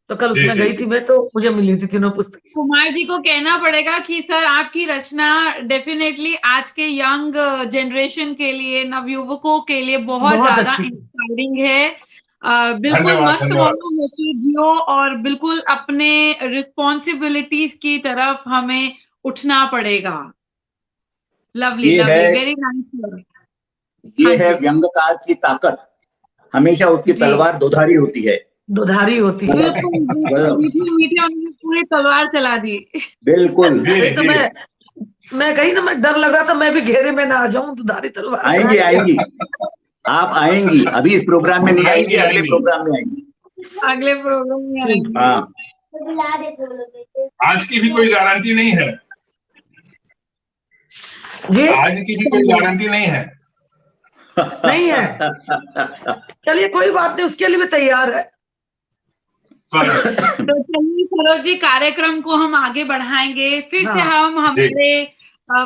तो कल जी उसमें जी गई थी जी। मैं, तो मुझे मिली थी तीनों पुस्तकें। कुमार जी को कहना पड़ेगा कि सर आपकी रचना डेफिनेटली आज के यंग जनरेशन के लिए, नवयुवकों के लिए बहुत बहुत ज्यादा अच्छी। इंस्पायरिंग है। बिल्कुल धन्यवाद मस्त धन्यवाद। मौला होके जियो और बिल्कुल अपने रिस्पॉन्सिबिलिटीज की तरफ हमें उठना पड़ेगा। लवली ये है लवली, वेरी नाइस। ये हाँ है जी व्यंग्यकार की ताकत, हमेशा उसकी जी, तलवार दुधारी होती है। दुधारी होती है। बिल्कुल बिल्कुल, मीठे मीठे उन्होंने पूरी तलवार चला दी। बिल्कुल। जी अरे तो जी। मैं कही ना, मैं डर लग रहा था मैं भी घेरे में ना आ जाऊं, दुधारी तलवार आएंगी चला के। आएंगी, आप आएंगी, अभी इस प्रोग्राम में नहीं आएंगी, आएंगी अगले आएंगी। प्रोग्राम में आएंगी। अगले प्रोग्राम में ठीक। आएंगे। हाँ, आज की भी कोई गारंटी नहीं है, जी आज की भी कोई गारंटी नहीं है। नहीं है। चलिए कोई बात नहीं, उसके लिए भी तैयार है। स्वागत। तो चलिए सरोज जी, कार्यक्रम को हम आगे बढ़ाएंगे। फिर से हाँ हम हमारे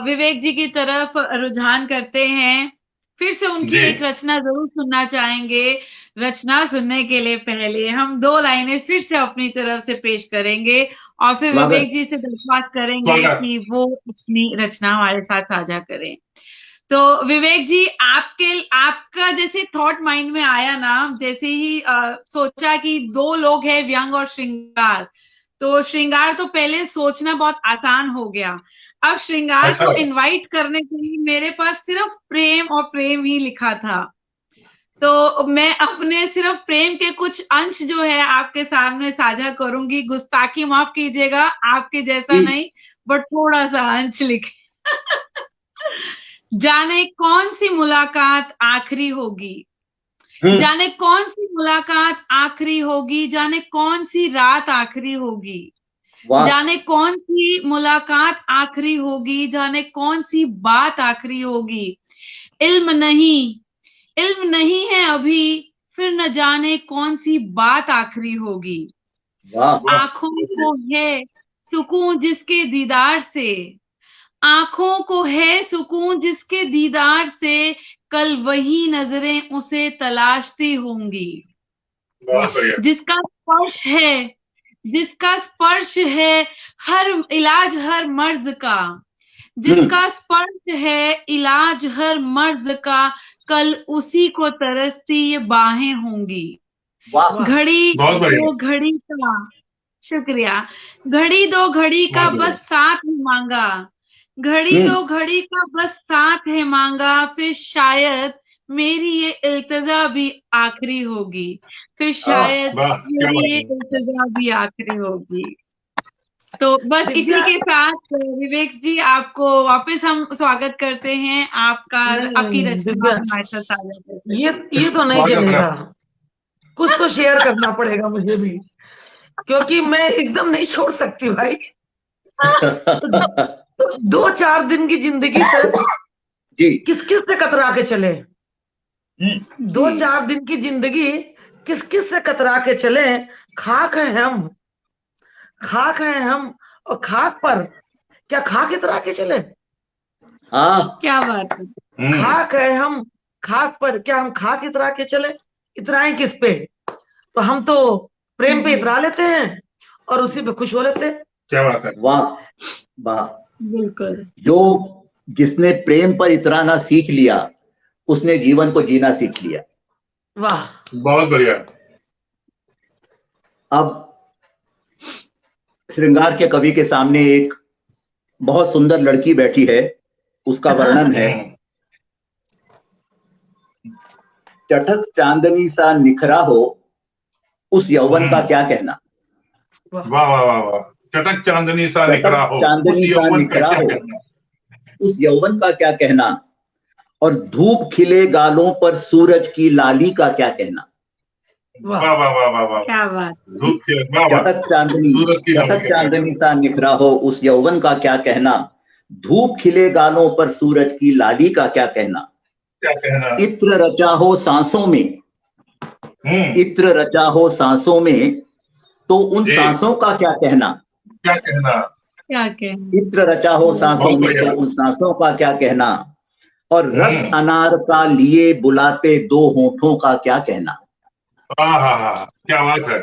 विवेक जी की तरफ रुझान करते हैं। फिर से उनकी जी एक रचना जरूर सुनना चाहेंगे। रचना सुनने के लिए पहले हम 2 लाइनें फिर से अपनी तरफ से पेश करेंगे और फिर स्वागत। विवेक जी से दरख्वास्त करेंगे स्वागत। कि वो अपनी रचना हमारे साथ साझा करें। तो विवेक जी, आपका जैसे थॉट माइंड में आया ना, जैसे ही सोचा कि 2 लोग हैं, व्यंग और श्रृंगार, तो श्रृंगार तो पहले सोचना बहुत आसान हो गया। अब श्रृंगार अच्छा। को इनवाइट करने के लिए मेरे पास सिर्फ प्रेम और प्रेम ही लिखा था। तो मैं अपने सिर्फ प्रेम के कुछ अंश जो है आपके सामने साझा करूंगी। गुस्ताखी माफ कीजिएगा, आपके जैसा जी। नहीं, बट थोड़ा सा अंश लिखे। जाने कौन सी मुलाकात आखिरी होगी, जाने कौन सी मुलाकात आखिरी होगी, जाने कौन सी रात आखिरी होगी, वाह, जाने कौन सी मुलाकात आखिरी होगी, जाने कौन सी बात आखिरी होगी। इल्म नहीं है अभी, फिर न जाने कौन सी बात आखिरी होगी। वाह, आंखों को है सुकून जिसके दीदार से, आंखों को है सुकून जिसके दीदार से, कल वही नजरें उसे तलाशती होंगी। बहुत बढ़िया। जिसका स्पर्श है, जिसका स्पर्श है हर इलाज हर मर्ज का, जिसका स्पर्श है इलाज हर मर्ज का, कल उसी को तरसती ये बाहें होंगी। वाह, घड़ी बहुत बढ़िया। दो घड़ी का, शुक्रिया, घड़ी दो घड़ी का बहुत बस साथ ही मांगा, घड़ी दो घड़ी का बस साथ है मांगा, फिर शायद मेरी ये इल्तिजा भी आखिरी होगी, फिर शायद वाह, क्या मेरी बात ये है। इल्तिजा भी आखिरी होगी। तो बस इसी दिव्या, के साथ विवेक जी, आपको वापस हम स्वागत करते हैं। आपकी नहीं रचना दिव्या, आप हमारे साथ साझा करते हैं। ये तो नहीं स्वागत है। चलेगा, कुछ तो शेयर करना पड़ेगा मुझे भी, क्योंकि मैं एकदम नहीं छोड़ सकती भाई। तो 2-4 दिन की जिंदगी सर, जी। किस किस से कतरा के चले। जी 2-4 दिन की जिंदगी किस किस से कतरा के चले। खाक है हम, खाक है हम, और खाक पर क्या खाक इतरा के चले। हाँ, क्या बात है। खाक है हम, खाक पर क्या हम खाक इतरा के चले। इतराएं किस पे, तो हम तो प्रेम पे इतरा लेते हैं और उसी पे खुश हो लेते हैं। क्या बात है। वाह, वाह। बिल्कुल, जो जिसने प्रेम पर इतराना सीख लिया, उसने जीवन को जीना सीख लिया। वाह, बहुत बढ़िया। अब श्रृंगार के कवि के सामने एक बहुत सुंदर लड़की बैठी है, उसका वर्णन है। चटक चांदनी सा निखरा हो, उस यौवन का क्या कहना। वाह वाह वाह वाह। चटक चांदनी सा निखरा चटक हो, उस चांदनी सा यौवन का निखरा क्या हो, कहना। उस यौवन का क्या कहना, और धूप खिले गालों पर सूरज की लाली का क्या कहना। वाह वाह वाह वाह वाह वाह, क्या बात है। धूप खिले, वाह वाह, चटक चांदनी, सूरज की लाली चटक का क्या कहना। चांदनी सा निखरा हो उस यौवन का क्या कहना, धूप खिले गालों पर सूरज की लाली का क्या कहना। क्या कहना। इत्र रचा हो सांसों में, इत्र रचा हो सांसों में, तो उन जी। सांसों का क्या कहना। क्या कहना। क्या कहना। इत्र रचा हो सांसों बहुत में, बढ़िया। तो उन सांसों का क्या कहना। और रस हम्म। अनार का लिए बुलाते दो होठों का क्या कहना। हाँ हाँ हाँ, क्या बात है।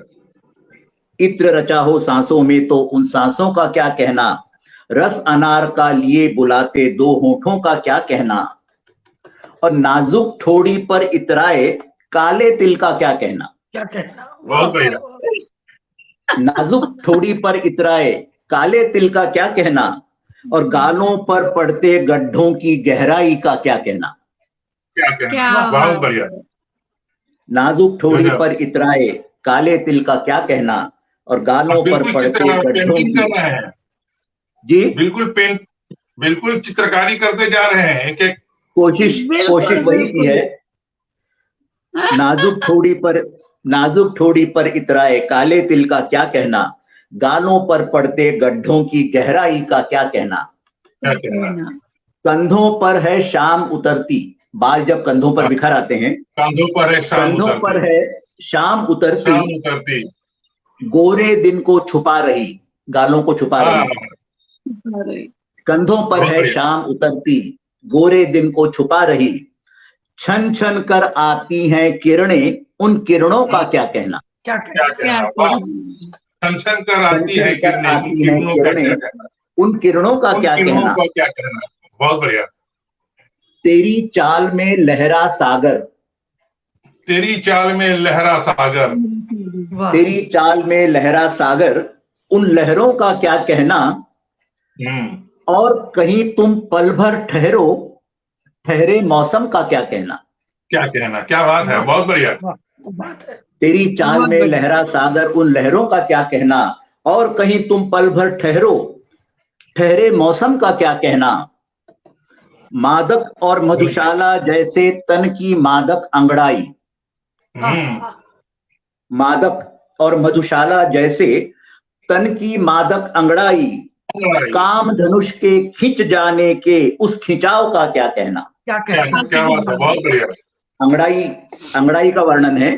इत्र रचा हो सांसों में, तो उन सांसों का क्या कहना। रस अनार का लिए बुलाते दो होठों का क्या कहना। और नाजुक ठोड़ी पर इतराए काले तिल का क्या कहना। क्या कहना। बहुत बढ़िया। नाजुक ठोड़ी पर इतराए काले तिल का क्या कहना। और गालों पर पड़ते गड्ढों की गहराई का क्या कहना। क्या कहना। क्या बहुत बात बढ़िया। है। नाजुक ठोड़ी गजब। पर इतराए काले तिल का क्या कहना। और गालों पर बिल्कुल पड़ते गड्ढों पेंटिंग की। कर रहे हैं। जी, बिल्कुल चित्रकारी करते जा रहे हैं, एक एक। कोशिश बिल्कुल वही की है। नाजुक ठोड़ी पर इतराए काले तिल का क्या कहना। गालों पर पड़ते गड्ढों की गहराई का क्या कहना। क्या कहना। कंधों पर है शाम उतरती, बाल जब कंधों पर बिखर आते हैं, कंधों पर है शाम कंधों उतरती, पर है शाम उतरती, शाम उतरती। गोरे दिन को छुपा रही, गालों को छुपा हाँ, रही। कंधों पर बहुत है बढ़िया। शाम उतरती, गोरे दिन को छुपा रही, छन छन कर आती हैं किरणें, उन किरणों का क्या कहना। क्या क्या कहना। कहना। वाह। छन कर आती है छन कर किरणें, उन आती हैं किरणों का क्या किरणें, कहना। उन किरणों का उन क्या किरणों कहना। का क्या कहना। बहुत बढ़िया। तेरी चाल में लहरा सागर, तेरी चाल में लहरा सागर, वाह तेरी चाल में लहरा सागर, उन लहरों का क्या कहना। और कहीं तुम पल भर ठहरो, ठहरे मौसम का क्या कहना। क्या कहना। क्या बात है। बहुत बढ़िया। बात है। तेरी चाल में लहरा सागर, उन लहरों का क्या कहना। और कहीं तुम पल भर ठहरो, ठहरे मौसम का क्या कहना। मादक और मधुशाला जैसे तन की मादक अंगड़ाई, मादक और मधुशाला जैसे तन की मादक अंगड़ाई, काम धनुष के खिंच जाने के उस खिंचाव का क्या कहना। क्या कहना। क्या बात है। बहुत बढ़िया। अंगड़ाई का वर्णन है।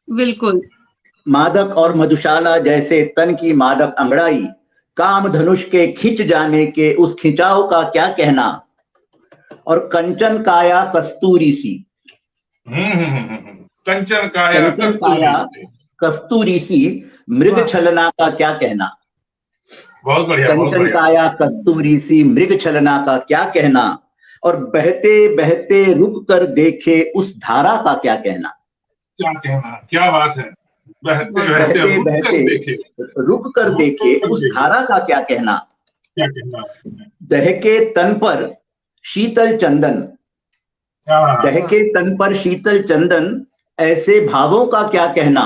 बिल्कुल। मादक और मधुशाला जैसे तन की मादक अंगड़ाई, काम धनुष के खिंच जाने के उस खिंचाव का क्या कहना। और कंचन काया कस्तूरी सी, कंचन काया कस्तूरी सी, मृग छलना का क्या कहना। बहुत बढ़िया। कंचन काया कस्तूरी सी, मृग छलना का क्या कहना। और बहते बहते रुक कर देखे उस धारा का क्या कहना। क्या कहना। क्या बात है। बहते बहते रुक कर देखे उस धारा का क्या कहना। क्या कहना। दहके तन पर शीतल चंदन, दहके तन पर शीतल चंदन, ऐसे भावों का क्या कहना।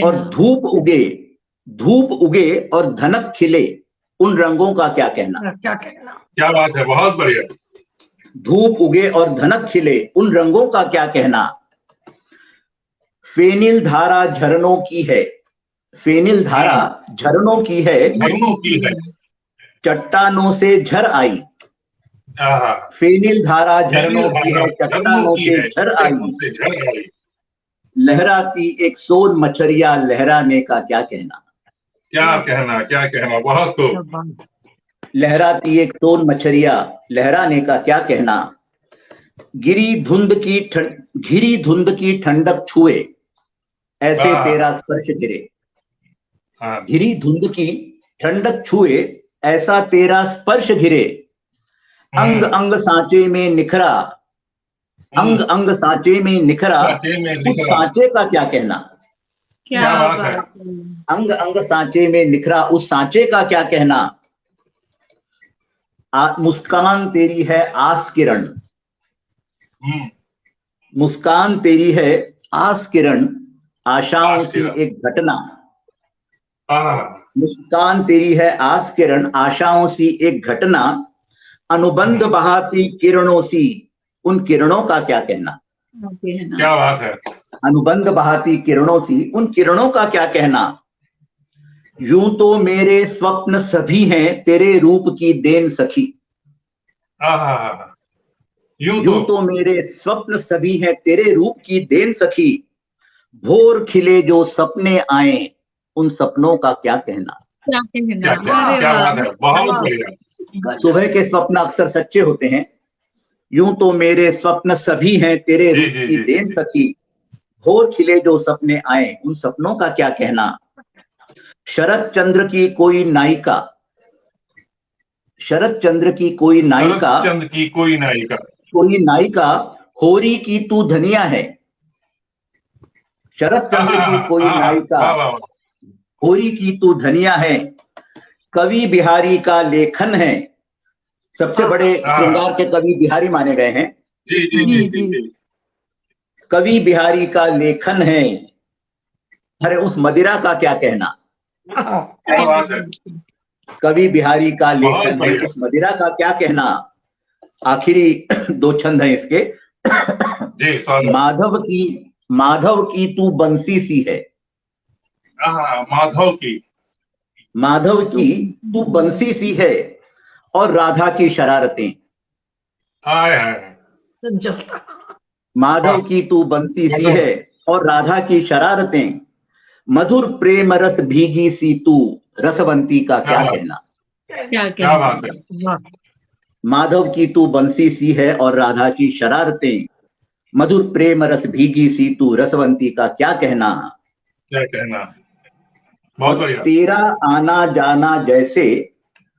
और धूप उगे और धनक खिले, उन रंगों का क्या कहना। क्या कहना। क्या बात है। बहुत बढ़िया। धूप उगे और धनक खिले, उन रंगों का क्या कहना। फेनिल धारा झरनों की है, फेनिल धारा झरनों की है, चट्टानों से झर आई। फेनिल धारा झरनों की है, चट्टानों से झर आई, लहराती एक सोन मछरिया लहराने का क्या कहना। क्या कहना। क्या कहना। बहुत खूब। लहराती एक सोन मछरिया लहराने का क्या कहना। घिरी धुंध की ठंडक छुए, ऐसे तेरा स्पर्श गिरे। घिरी धुंध की ठंडक छुए, ऐसा तेरा स्पर्श घिरे। अंग अंग सांचे में निखरा, अंग अंग सांचे में निखरा, उस सांचे का क्या कहना। क्या बात है। अंग अंग सांचे में निखरा, उस सांचे का क्या कहना। मुस्कान तेरी है आस किरण, मुस्कान तेरी है आस किरण, आशाओं सी एक घटना। मुस्कान तेरी है आस किरण, आशाओं सी एक घटना, अनुबंध बहाती किरणों सी, उन किरणों का क्या कहना। क्या बात है। अनुबंध बहाती किरणों सी, उन किरणों का क्या कहना। यूं तो मेरे स्वप्न सभी हैं तेरे रूप की देन सखी। यूं तो मेरे स्वप्न सभी हैं तेरे रूप की देन सखी। भोर खिले जो सपने आए, उन सपनों का क्या कहना। क्या कहना। क्या बात है, बहुत बढ़िया। सुबह के स्वप्न अक्सर सच्चे होते हैं। यूं तो मेरे स्वप्न सभी हैं तेरे रूप की देन सखी। भोर खिले जो सपने आए, उन सपनों का क्या कहना। शरद चंद्र की कोई नायिका, शरद चंद्र की कोई नायिका, चंद्र की कोई नायिका, कोई नायिका, होरी की तू धनिया है। शरद चंद्र की कोई नायिका, होरी की तू धनिया है। कवि बिहारी का लेखन है, सबसे बड़े श्रृंगार के कवि बिहारी माने गए हैं। जी जी जी जी जी। कवि बिहारी का लेखन है, अरे उस मदिरा का क्या कहना। क्या बात है। कवि बिहारी का लेखन है, उस मदिरा का क्या कहना। आखिरी दो छंद हैं इसके। जी, माधव की तू बंसी सी है। माधव की तू बंसी सी है, और राधा की शरारतें। माधव की तू बंसी सी है और राधा की शरारतें। मधुर प्रेम रस भीगी सी तू, रसवंती का क्या कहना। क्या बात है। माधव की तू बंसी सी है और राधा की शरारतें। मधुर प्रेम रस भीगी सी तू, रसवंती का क्या कहना। बहुत बढ़िया। तेरा आना जाना जैसे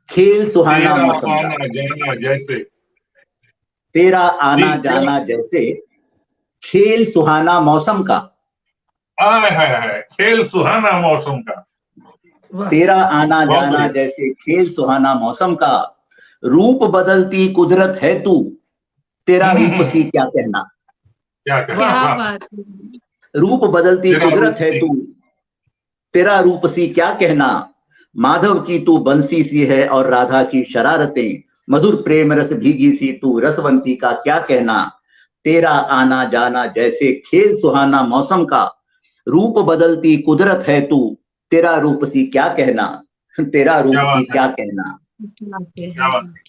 खेल सुहाना मौसम का। जैसे तेरा आना जाना जैसे खेल सुहाना मौसम का। खेल सुहाना मौसम का। तेरा आना जाना जैसे खेल सुहाना मौसम का। रूप बदलती कुदरत है तू, तेरा रूप सी क्या कहना। क्या बात। रूप बदलती कुदरत है तू, तेरा रूप सी क्या कहना। माधव की तू बंसी सी है और राधा की शरारतें। मधुर प्रेम रस भीगी सी तू, रसवंती का क्या कहना। तेरा आना जाना जैसे खेल सुहाना मौसम का। रूप बदलती कुदरत है तू, तेरा रूप सी क्या कहना। तेरा रूप सी क्या कहना।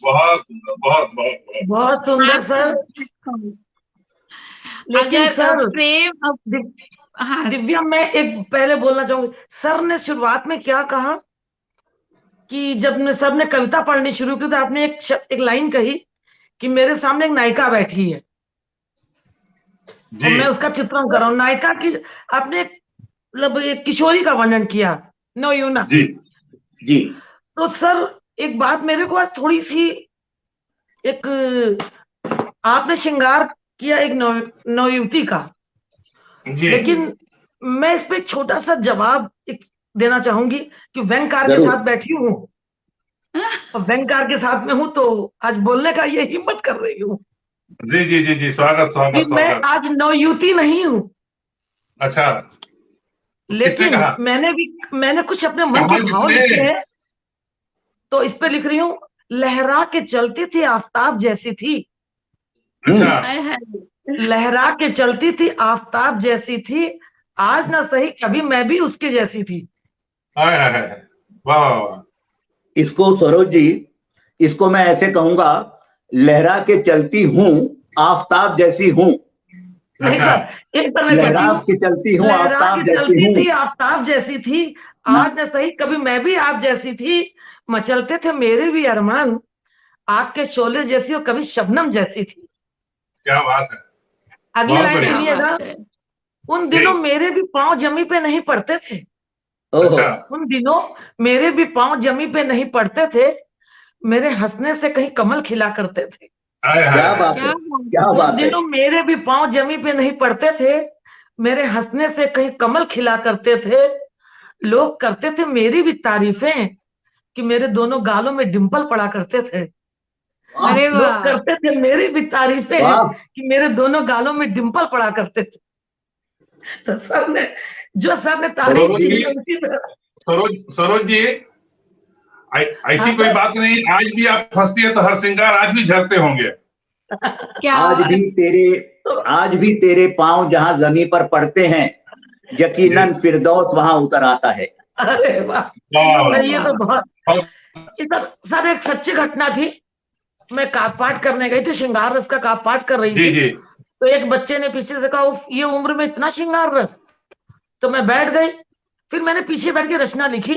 बहुत बहुत बहुत बहुत सुंदर सर। लेकिन सर प्रेम दिव्या, मैं एक पहले बोलना चाहूंगी। सर ने शुरुआत में क्या कहा कि जब सर ने कविता पढ़नी शुरू की तो आपने एक लाइन कही कि मेरे सामने एक नायिका बैठी है और मैं उसका चित्रण कर रहा हूं। नायिका की आपने मतलब एक किशोरी का वर्णन किया, नवयुवना। जी जी। तो सर एक बात मेरे को आज थोड़ी सी, एक आपने श्रृंगार किया एक नवयुवती का, लेकिन मैं इस पे एक छोटा सा जवाब देना चाहूंगी कि व्यंगकार के साथ बैठी हूँ और व्यंगकार के साथ में हूं, तो आज बोलने का ये हिम्मत कर रही हूँ। जी जी जी जी, स्वागत स्वागत। मैं आज नवयुवती नहीं हूँ। अच्छा, लेकिन मैंने कुछ अपने मन के भाव लिखे हैं, तो इस पे लिख रही हूँ। लहरा के चलती थी आफताब जैसी थी। अच्छा। लहरा के चलती थी आफताब जैसी थी, आज ना सही कभी मैं भी उसके जैसी थी। वाह। इसको सरोज जी, इसको मैं ऐसे कहूंगा, लहरा के चलती हूँ आफताब जैसी हूँ। नहीं सर, एक तरह लहरा के चलती हूँ आफताब जैसी हूँ। थी आफताब जैसी थी, आज न सही कभी मैं भी आप जैसी थी। मचलते थे मेरे भी अरमान, आग के शोले जैसी और कभी शबनम जैसी थी। क्या बात है। अगली लाइन सुनिएगा। उन दिनों मेरे भी पांव जमी पे नहीं पड़ते थे। उन दिनों मेरे भी पांव जमी पे नहीं पड़ते थे, मेरे हंसने से कहीं कमल खिला करते थे। क्या बात है, क्या बात है। उन दिनों मेरे भी पांव जमी पे नहीं पड़ते थे, मेरे हंसने से कहीं कमल खिला करते थे। लोग करते थे मेरी भी तारीफें कि मेरे दोनों गालों में डिंपल पड़ा करते थे। लोग करते थे मेरी भी तारीफें कि मेरे दोनों गालों में डिंपल पड़ा करते थे। तो सर ने तारीफ की, सरोज जी, ऐसी कोई बात नहीं, आज भी आप फंसती है तो हर श्रृंगार आज भी झरते होंगे। क्या आज भी तेरे पांव जहां जमीन पर पड़ते हैं, यकीनन फिरदौस वहां उतर आता है। अरे वाह, वाह, ये तो बहुत, इधर सर एक सच्ची घटना थी। मैं काप पाठ करने गई थी, श्रृंगार रस का काप पाठ कर रही जी थी। जी तो एक बच्चे ने पीछे से कहा, "उफ, ये उम्र में इतना श्रृंगार रस"। तो मैं बैठ गई, फिर मैंने पीछे बैठ के रचना लिखी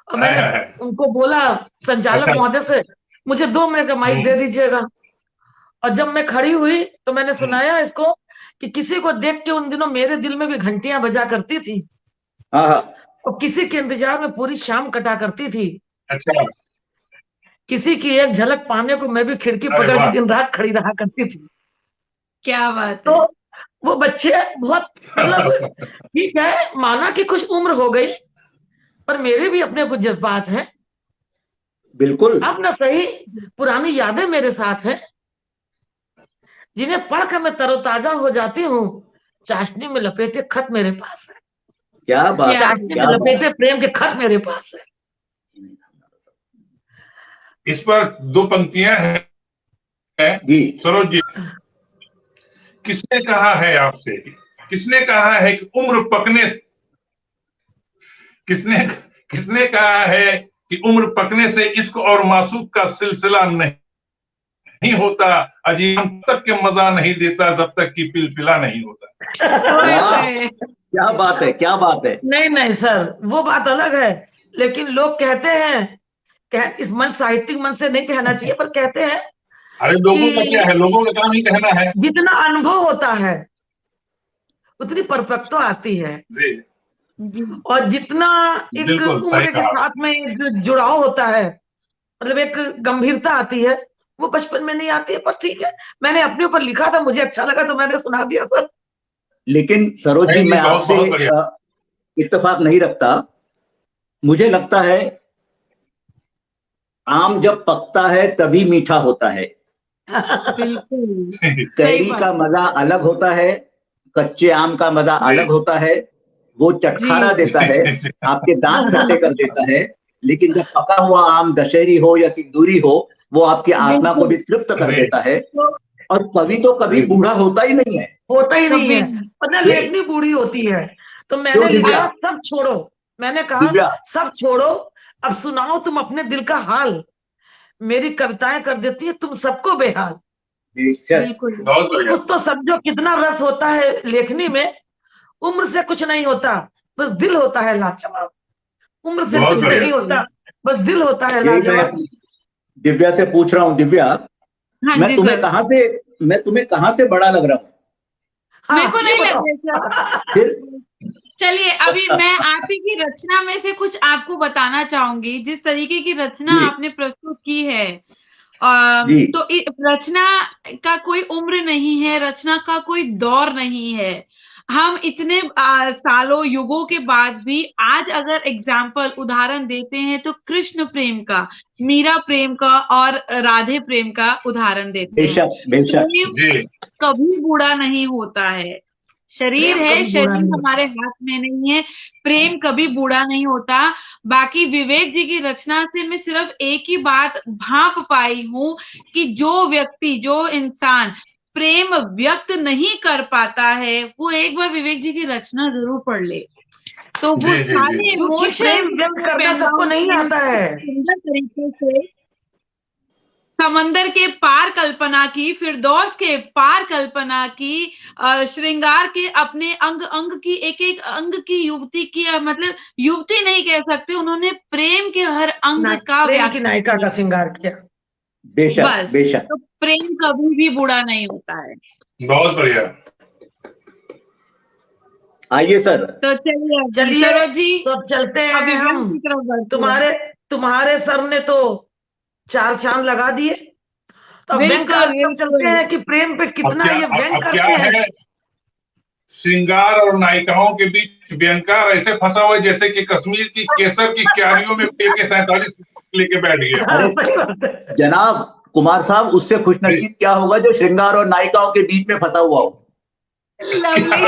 और मैंने है। उनको बोला, संचालक अच्छा। महोदय से, मुझे 2 मिनट का माइक दे दीजिएगा। और जब मैं खड़ी हुई तो मैंने सुनाया इसको कि किसी को देख के उन दिनों मेरे दिल में भी घंटियां बजा करती थी हाँ, और किसी के इंतजार में पूरी शाम कटा करती थी। अच्छा, किसी की एक झलक पाने को मैं भी खिड़की अरे पकड़ के वाह, दिन रात खड़ी रहा करती थी। क्या बात है। तो वो बच्चे बहुत, मतलब ठीक है, माना कि कुछ उम्र हो गई, पर मेरे भी अपने कुछ जज्बात हैं। बिल्कुल। अब न सही, पुरानी यादें मेरे साथ हैं, जिन्हें पढ़कर मैं तरोताजा हो जाती हूँ। चाशनी में लपेटे खत मेरे पास है, क्या बात है, चाशनी में क्या बात है। लपेटे प्रेम के खत मेरे पास है। इस पर 2 पंक्तियां हैं जी, सरोज जी। किसने कहा है आपसे, किसने कहा है कि उम्र पकने, किसने किसने कहा है कि उम्र पकने से इश्क और मासूक का सिलसिला नहीं होता, अजीम तक के मजा नहीं देता जब तक कि पिलपिला नहीं होता। वाह, क्या बात है, क्या बात है। नहीं नहीं सर, वो बात अलग है, लेकिन लोग कहते हैं, इस मन साहित्यिक मन से नहीं कहना चाहिए, पर कहते हैं अरे लोगों का कि क्या है, लोगों का काम ही कहना है। जितना अनुभव होता है उतनी परिपक्वता आती है, जी और जितना एक बिल्कुल सही उम्र के कहा। साथ में एक जुड़ाव होता है, मतलब एक गंभीरता आती है, वो बचपन में नहीं आती है। पर ठीक है, मैंने अपने ऊपर लिखा था, मुझे अच्छा लगा तो मैंने सुना दिया सर। लेकिन सरोज जी, नहीं, मैं बहुत आपसे बहुत बढ़िया। इत्तेफाक नहीं रखता। मुझे लगता है आम जब पकता है तभी मीठा होता है। बिल्कुल सही कैरी बात का मजा अलग होता है, कच्चे आम का मजा जी अलग होता है। वो चटखारा जी देता है, आपके दांत खट्टे कर देता है। लेकिन जब पका हुआ आम दशहरी हो या सिंदूरी हो, वो आपकी आत्मा को भी तृप्त कर जी देता है। तो और कवि तो कभी जी बूढ़ा होता ही नहीं है। होता ही नहीं कभी है, और ना क्यों लेखनी बूढ़ी होती है। तो क्यों मैंने दिव्या? लिखा, सब छोड़ो, मैंने कहा दिव्या, सब छोड़ो, अब सुनाओ तुम अपने दिल का हाल। मेरी कविताएं कर देती है तुम सबको बेहाल। बेशक। बिल्कुल बहुत बढ़िया। कुछ तो समझो कितना रस होता है लेखनी में। उम्र से कुछ नहीं होता, बस दिल होता है लाजवाब। उम्र से बहुत कुछ बढ़िया। नहीं होता, बस दिल होता है यही मैं लाजवाब। दिव्या से पूछ रहा हूँ। दिव्या, हाँ मैं जी तुम्हें सर। कहाँ से मैं तुम्हें कहाँ से बड़ा लग रहा हूँ? मेरे को हाँ, ये नहीं लग बताओ। रहा सर। फिर चलिए अभी मैं आप ही की रचना में से कुछ आपको बताना चाहूंगी। जिस तरीके की रचना जी आपने प्रस्तुत की है, जी तो रचना का कोई उम्र नहीं है, रचना का कोई दौर नहीं है। हम इतने सालों युगों के बाद भी आज अगर एग्जाम्पल उदाहरण देते हैं तो कृष्ण प्रेम का, मीरा प्रेम का और राधे प्रेम का उदाहरण देते हैं। बेशक बेशक। प्रेम जी कभी बूढ़ा नहीं होता है। शरीर प्रेम है, कभी बूढ़ा शरीर नहीं होता। हमारे हाथ में नहीं है, प्रेम कभी बूढ़ा नहीं होता। बाकी विवेक जी की रचना से मैं सिर्फ एक ही बात भांप पाई हूं कि जो व्यक्ति, जो इंसान प्रेम व्यक्त नहीं कर पाता है, वो एक बार विवेक जी की रचना जरूर पढ़ ले। तो वो जी जी सारे जी क्योंकि इमोशन प्रेम व्यक्त करना सबको नहीं आता है। सुंदर तरीके से समंदर के पार कल्पना की, फिरदौस के पार कल्पना की, श्रृंगार के अपने अंग अंग की, एक एक अंग की युवती की, मतलब युवती नहीं कह सकते, उन्होंने प्रेम के हर अंग का प्रेम की व्याख्या नायिका का किया। श्रृंगार किया। बेशक बस, बेशक। तो प्रेम कभी भी बुरा नहीं होता है। बहुत बढ़िया। आइए सर। तो चलिए चलिए, सरोज जी, तो अब चलते हैं अभी हम। की तरफ बढ़ते हैं। तुम्हारे सर ने तो 4 चांद लगा दिए, तो अब व्यंग काल बिल्कुल तक चलते बिल्कुल। हैं कि प्रेम पे अब कितना क्या ये व्यंग अब क्या करते हैं। है, श्रृंगार और नायिकाओं के बीच व्यंकार ऐसे फंसा हुआ है जैसे कि कश्मीर की केसर की क्यारियों में AK-47 लेके बैठ गया। हाँ, अरे सही बात है। जनाब कुमार साहब, उससे खुशनसीब क्या होगा जो श्रृंगार और नायिकाओं के बीच में फंसा हुआ हो। लवली।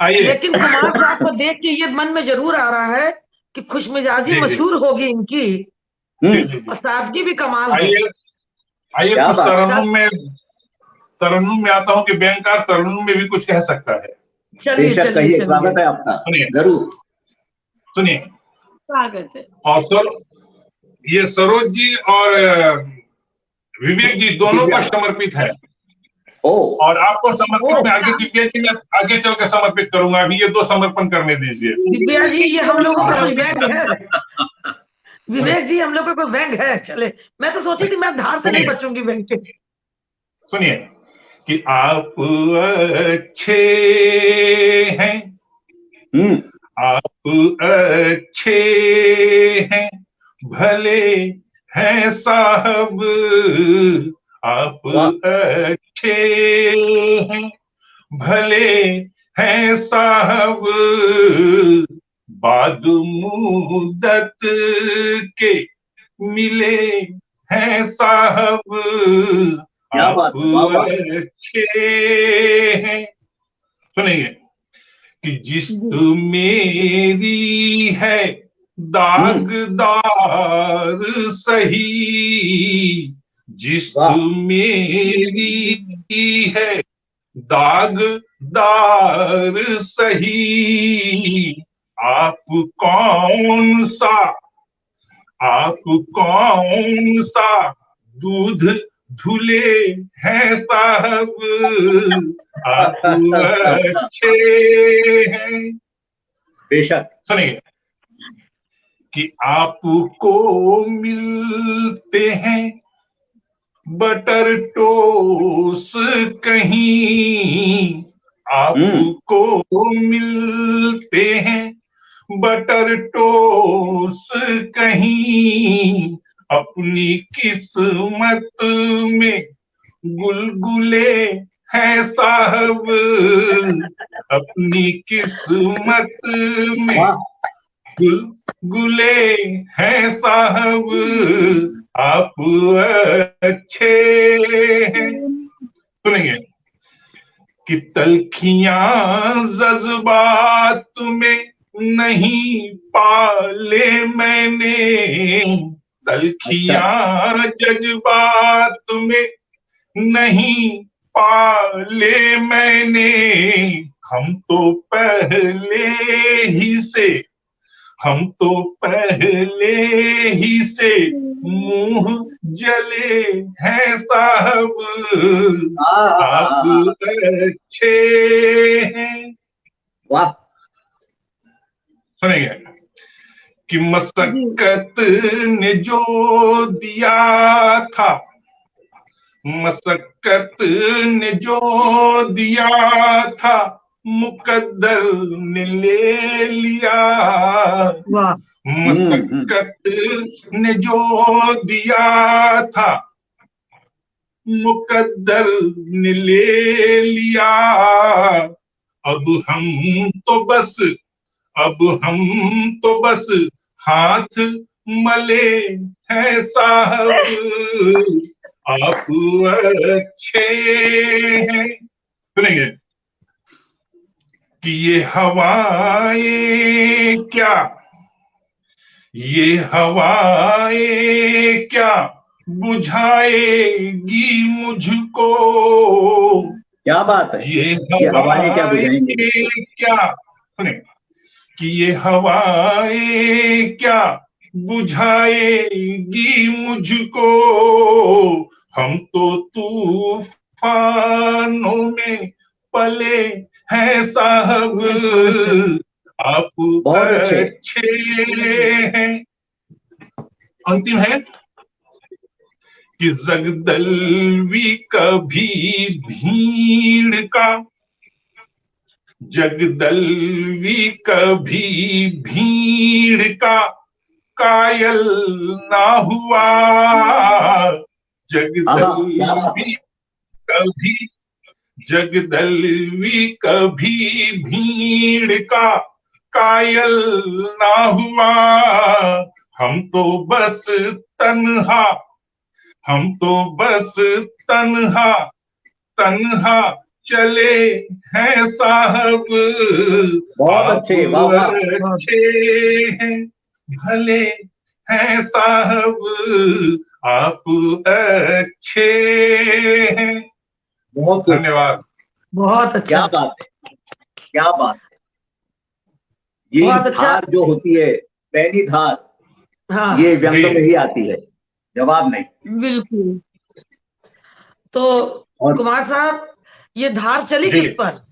आइए। लेकिन कुमार साहब को देख के ये मन में जरूर आ रहा है कि खुशमिजाजी जी जी मशहूर होगी इनकी जी जी जी। और सादगी भी कमाल है। आइए आइए क्या कुछ बात। तरन्नुम में आता हूँ कि बैंकार तरन्नुम में भी कुछ कह सकता है। चलिए बेशक चलिए कहिए, चलिए। स्वागत है आपका, सुनिए जरूर। सुनिए। स्वागत है। और ये सरोज जी और विवेक जी दोनों दिव्या। को समर्पित है। ओ और आपको समर्पित ओ में आगे दिव्या जी मैं आगे चलकर समर्पित करूंगा। अभी ये दो समर्पण करने दीजिए। दिव्या जी, ये हम लोगों का कोई समर्पित व्यंग है? विवेक जी, हम लोग का कोई व्यंग है? चले, मैं तो सोची थी मैं धार से नहीं सुनिए बचूंगी व्यंग के। सुनिए कि आप अच्छे हैं, आप अच्छे हैं, भले हैं साहब, आप अच्छे हैं, भले हैं साहब, बाद मुद्दत के मिले हैं साहब, क्या आप बात है, वाह वाह। अच्छे हैं। सुनिए कि जिस्त जी मेरी है दागदार सही, जिस्त वाह मेरी है दागदार सही, आप कौन सा दूध धुले हैं साहब, आप अच्छे हैं। बेशक। सुनिए कि आपको मिलते हैं बटर टोस कहीं, आपको मिलते हैं बटर टोस कहीं, अपनी किस्मत में गुलगुले हैं साहब, अपनी किस्मत में वाह गुलगुले हैं साहब, आप अच्छे हैं। सुनेंगे कि तलखियां जज्बात में नहीं पाले मैंने, तलखियां जज्बात में नहीं पाले मैंने, हम तो पहले ही से मुंह जले हैं साहब, आप अच्छे हैं। वाह। सुनेंगे कि मशक्कत ने जो दिया था, मशक्कत ने जो दिया था, मुकद्दर ने ले लिया, वाह। मशक्कत ने जो दिया था, मुकद्दर ने ले लिया, अब हम तो बस हाथ मले हैं साहब, आप अच्छे हैं। सुनेंगे कि ये हवाएं क्या बुझाएगी मुझको, क्या बात है, ये हवाएं क्या बुझाएंगे? क्या सुने कि ये हवाएं क्या बुझाएगी मुझको, हम तो तूफानों में पले हैं साहब, आप बहुत अच्छे हैं। अंतिम है कि जगदलवी कभी भीड़ का, जगदलवी कभी भीड़ का कायल ना हुआ, जगदलवी कभी भीड़ का कायल ना हुआ, हम तो बस तन्हा चले हैं साहब, बहुत अच्छे, वाह वाह। अच्छे हैं। भले हैं साहब आप अच्छे हैं। बहुत खूब, धन्यवाद। बहुत अच्छा, क्या बात है, क्या बात है। ये बहुत अच्छा। धार जो होती है, पहली धार, हाँ, ये व्यंग जी। में ही आती है, जवाब नहीं। बिल्कुल। तो और कुमार साहब, ये धार चली जी। किस पर,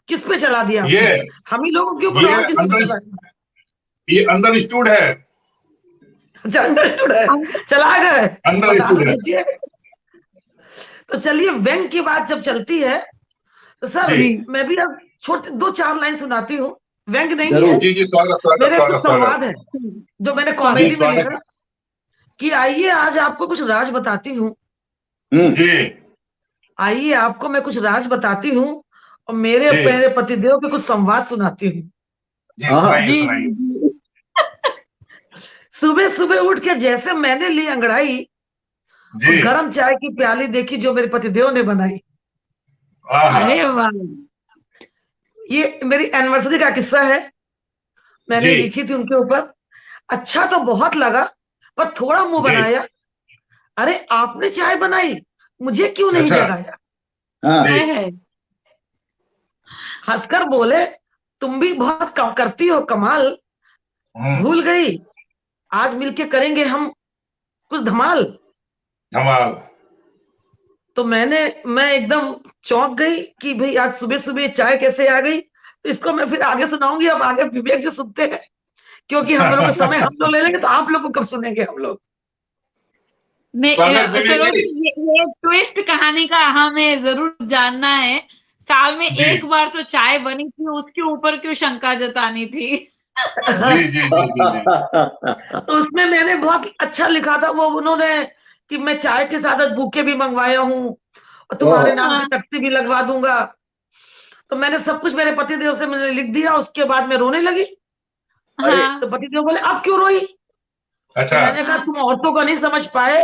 किस पे चला दिया ये आपने? हम ही लोगों के ऊपर ये और किसी पे अंदर चला? ये अंडरस्टूड है, अच्छा, अंडरस्टूड है, चला गए, बता अंडरस्टूड तो है। दीजिए। तो चलिए, व्यंग की बात जब चलती है तो सर जी। मैं भी अब छोटे 2-4 लाइन सुनाती हूँ। व्यंग नहीं है, जरूर। जी जी, स्वागत स्वागत मेरे कुछ स्वागत स्वागत। संवाद है जो मैंने जी कॉमेडी में स्वागत। लिखा कि आइए आज आपको कुछ राज बताती हूँ, जी आइए आपको मैं कुछ राज बताती हूँ और मेरे जी मेरे पतिदेव के कुछ संवाद सुनाती हूँ। जी, हाँ। सुनाइए जी सुनाइए। जी सुबह सुबह उठ के जैसे मैंने ली अंगड़ाई और जी। गरम चाय की प्याली देखी जो मेरे पतिदेव ने बनाई। आहा। अरे वाह। ये मेरी एनिवर्सरी का किस्सा है, मैंने जी लिखी थी उनके ऊपर। अच्छा तो बहुत लगा पर थोड़ा मुंह जी। बनाया, अरे आपने चाय बनाई, मुझे क्यों नहीं अच्छा। जगाया? हाँ। जी। है। हंसकर बोले, तुम भी बहुत करती हो कमाल, भूल गई आज मिलके करेंगे हम कुछ धमाल। धमाल। तो मैं एकदम चौंक गई कि भाई आज सुबह सुबह चाय कैसे आ गई। तो इसको मैं फिर आगे सुनाऊंगी, अब आगे विवेक जी सुनते हैं, क्योंकि हम लोग का समय हम लोग ले लेंगे तो आप लोग को कब सुनेंगे हम लोग। स्वागत विवेक सरोज जी। जी, ये ट्विस्ट कहानी का हमें जरूर जानना है। साल में जी एक बार तो चाय बनी थी, उसके ऊपर क्यों शंका जतानी थी? जी जी जी जी जी। तो उसमें मैंने बहुत अच्छा लिखा था वो, उन्होंने कि मैं चाय के साथ बुके भी मंगवाया हूँ और तुम्हारे ओहो, नाम हाँ, की तख्ती भी लगवा दूंगा। तो मैंने सब कुछ मेरे पतिदेव से मैंने लिख दिया, उसके बाद मैं रोने लगी। अरे तो हाँ, पतिदेव बोले अब क्यों रोई? तो अच्छा। मैंने कहा हाँ, तुम औरतों को नहीं समझ पाए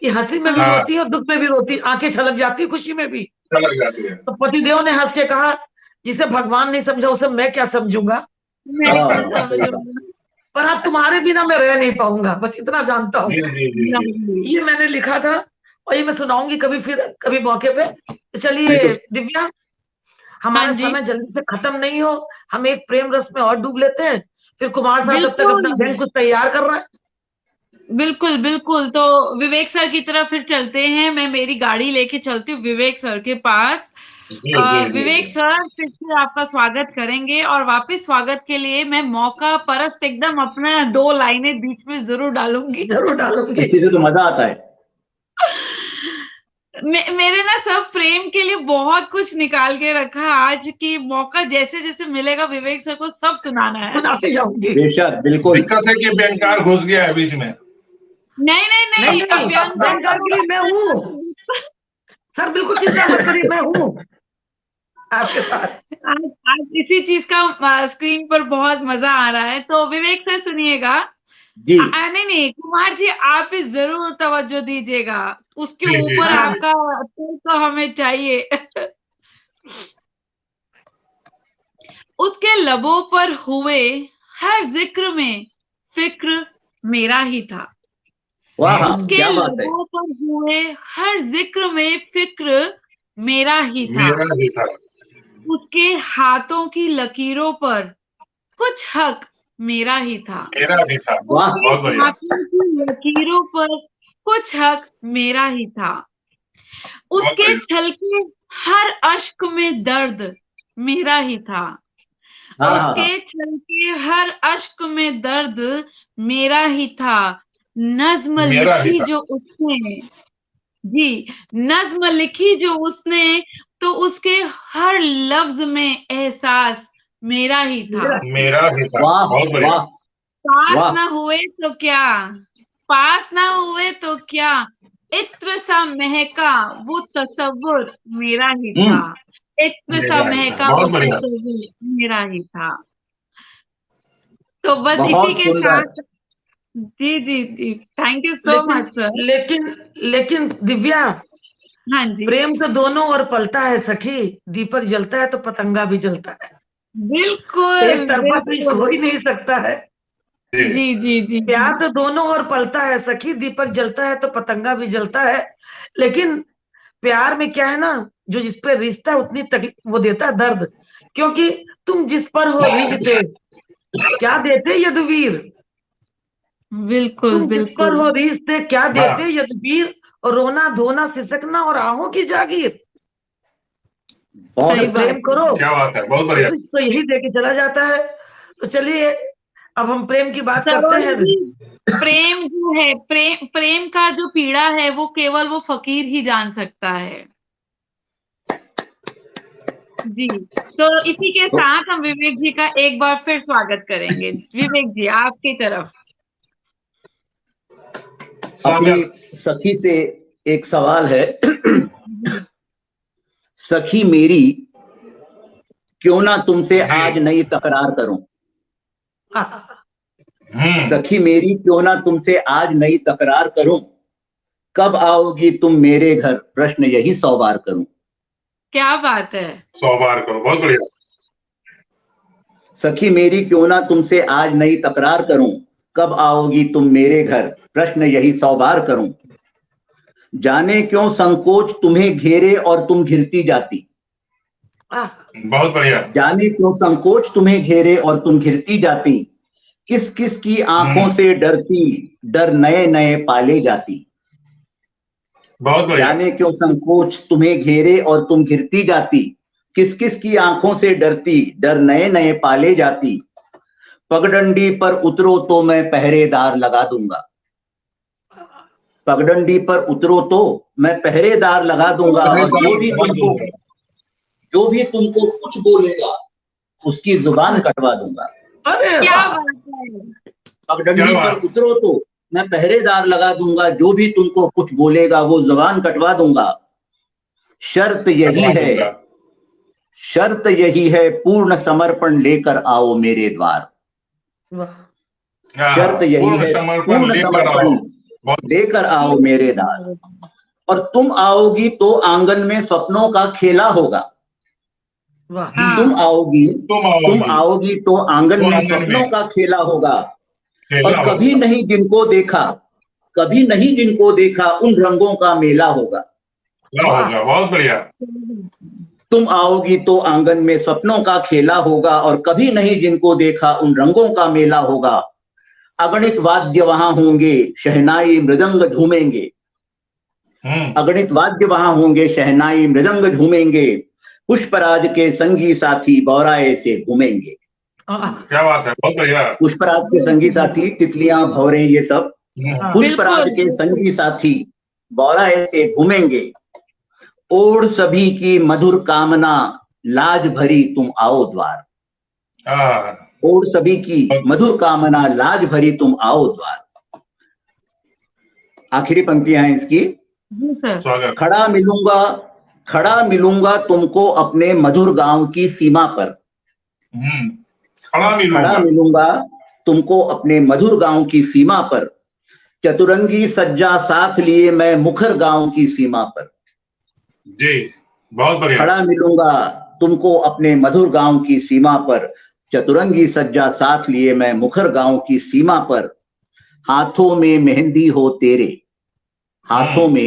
कि हंसी में भी हाँ, हाँ, रोती और दुख में भी रोती, आंखें छलक जाती खुशी में भी। चल लग जाती है। तो पतिदेव ने हंस के कहा, जिसे भगवान नहीं समझा उसे मैं क्या समझूंगा, मैं क्या हाँ, सही बात। समझूंगा। पर अब तुम्हारे बिना मैं रह नहीं पाऊंगा, बस इतना जानता हूँ। जी जी जी जी। ये मैंने लिखा था और ये मैं सुनाऊंगी कभी, फिर कभी मौके पे। तो चलिए बिल्कुल। दिव्या, हाँ हमारा जी, समय जल्दी से खत्म नहीं हो, हम एक प्रेम रस में और डूब लेते हैं, फिर कुमार साहब तब तक बिल्कुल अपना व्यंग कुछ तैयार कर रहा है। बिल्कुल बिल्कुल। तो विवेक सर की तरफ फिर चलते हैं, मैं मेरी गाड़ी लेके चलती हूँ विवेक सर के पास। जी जी जी विवेक जी। सर फिर से आपका स्वागत करेंगे और वापस स्वागत के लिए मैं मौका परस्त एकदम अपना 2 लाइनें बीच में जरूर डालूंगी। जरूर डालूंगी। इसी से तो मजा आता है। मेरे ना सब प्रेम के लिए बहुत कुछ निकाल के रखा है, आज की मौका जैसे जैसे मिलेगा विवेक सर को सब सुनाना है। सुनाते जाऊंगी। बेशक, बिल्कुल। दिक्कत है कि बैंकार घुस गया है बीच में। नहीं नहीं नहीं नहीं, नहीं, बैंकर के लिए मैं हूँ सर, बिल्कुल चिंता मत करिए, मैं हूँ आपके साथ। आज इसी चीज का स्क्रीन पर बहुत मजा आ रहा है। तो विवेक सर सुनिएगा। जी नहीं नहीं कुमार जी, आप इस जरूर तवज्जो दीजिएगा, उसके जी जी ऊपर जी। आपका तिल तो हमें चाहिए। उसके लबों पर हुए हर जिक्र में फिक्र मेरा ही था। वाह, उसके क्या बात है। लबों पर हुए हर जिक्र में फिक्र मेरा ही था। मेरा ही था। उसके हाथों की लकीरों पर कुछ हक मेरा ही था। मेरा ही था। वाह, उसके बहुत बढ़िया। हाथों की लकीरों पर कुछ हक मेरा ही था। बहुत उसके बढ़िया। छलके हर अश्क में दर्द मेरा ही था। हाँ हाँ हाँ। उसके छलके हर अश्क में दर्द मेरा ही था। नज्म मेरा ही लिखी था। जो उसने, जी, नज्म लिखी जो उसने, तो उसके हर लफ्ज में एहसास मेरा ही था। मेरा ही था। वाह बहुत बढ़िया। वाह पास वाह। ना हुए तो क्या, पास ना हुए तो क्या, इत्र सा महका वो तसव्वुर मेरा ही था। इत्र सा मेरा ही था। महका वो बहुत बढ़िया। तसव्वुर मेरा ही था। तो बस इसी बहुत के सुंदर। साथ, जी जी जी, थैंक यू सो लेकिन मच सर। लेकिन लेकिन दिव्या, हाँ जी, प्रेम तो दोनों ओर पलता है सखी, दीपक जलता है तो पतंगा भी जलता है, बिल्कुल एक तरफा तो ये बिल्कुल हो ही नहीं सकता है। जी जी जी प्यार तो दोनों ओर पलता है सखी, दीपक जलता है तो पतंगा भी जलता है, लेकिन प्यार में क्या है ना, जो जिस पे रिश्ता है उतनी तकलीफ वो देता है दर्द, क्योंकि तुम जिस पर हो रिझते क्या देते यदुवीर, बिल्कुल तुम जिस पर बिल्कुल। हो रिश्ते क्या वाह। देते यदुवीर, और रोना धोना सिसकना और आहों की जागीर। बहुत सही अच्छा। बात प्रेम करो क्या बात है, बहुत बढ़िया। तो यही दे के चला जाता है। तो चलिए अब हम प्रेम की बात करते सरोज हैं। जी, प्रेम जो है, प्रेम का जो पीड़ा है वो केवल वो फकीर ही जान सकता है। जी, तो इसी के तो साथ हम विवेक जी का एक बार फिर स्वागत करेंगे। विवेक जी आपकी तरफ। अपनी स्वागत। सखी से एक सवाल है। जी, सखी मेरी क्यों ना तुमसे जी। आज नई तकरार करूं। हम्म। सखी मेरी क्यों ना तुमसे आज नई तकरार करूं, कब आओगी तुम मेरे घर, प्रश्न यही 100 बार करूं। क्या बात है। 100 बार करो, बहुत बढ़िया। सखी मेरी क्यों ना तुमसे आज नई तकरार करूं, कब आओगी तुम मेरे घर, प्रश्न यही 100 बार करूं। जाने क्यों संकोच तुम्हें घेरे और तुम घिरती जाती। बहुत बढ़िया। जाने क्यों संकोच तुम्हें घेरे और तुम घिरती जाती। किस किस की आंखों से डरती, डर नए नए पाले जाती। बहुत बढ़िया। जाने क्यों संकोच तुम्हें घेरे और तुम घिरती जाती। किस किस की आंखों से डरती, डर नए नए पाले जाती। पगडंडी पर उतरो तो मैं पहरेदार लगा दूंगा। पगडंडी पर उतरो तो मैं पहरेदार लगा दूंगा, और जो भी तुमको कुछ बोलेगा उसकी जुबान कटवा दूंगा। अरे क्या वाह, बात है। पगडंडी क्या पर बात। उतरो तो मैं पहरेदार लगा दूंगा, जो भी तुमको कुछ बोलेगा वो जुबान कटवा दूंगा। शर्त यही कटवा है, दूंगा। शर्त यही है, पूर्ण समर्पण लेकर आओ मेरे द्वार। वाह, शर्त यही पूर्ण है, समर्पण पूर्ण लेकर आओ। समर्पण बहुत लेकर आओ मेरे द्वार। और तुम आओगी तो आंगन में सपनों का खेला होगा। वाह, हाँ, तुम आओगी तो आंगन तो में आंगन सपनों में का खेला होगा। खेला और कभी होगा। नहीं जिनको देखा, कभी नहीं जिनको देखा, उन रंगों का मेला होगा। क्या होगा, बहुत बढ़िया। तुम आओगी तो आंगन में सपनों का खेला होगा, और कभी नहीं जिनको देखा उन रंगों का मेला होगा। अगणित वाद्य वहां होंगे, शहनाई मृदंग झूमेंगे। अगणित वाद्य वहां होंगे, शहनाई मृदंग झूमेंगे। पुष्पराज के संगी साथी बौराए से घूमेंगे। क्या बात है, बहुत बढ़िया। पुष्पराज के संगी साथी, तितलियां भौरे ये सब पुष्पराज के बिल्कुल संगी साथी बौराए से घूमेंगे। ओढ़ सभी की मधुर कामना, लाज भरी तुम आओ द्वार। ओढ़ सभी की मधुर कामना, लाज भरी तुम आओ द्वार। आखिरी पंक्तियां हैं इसकी। जी सर। स्वागत। खड़ा मिलूंगा तुमको अपने मधुर गांव की सीमा पर। खड़ा मिलूंगा तुमको अपने मधुर गांव की सीमा पर। चतुरंगी सज्जा साथ लिए मैं मुखर गांव की सीमा पर। जी, बहुत बढ़िया। खड़ा मिलूंगा तुमको अपने मधुर गांव की सीमा पर। चतुरंगी सज्जा साथ लिए मैं मुखर गांव की सीमा पर। हाथों में मेहंदी हो तेरे, हाथों में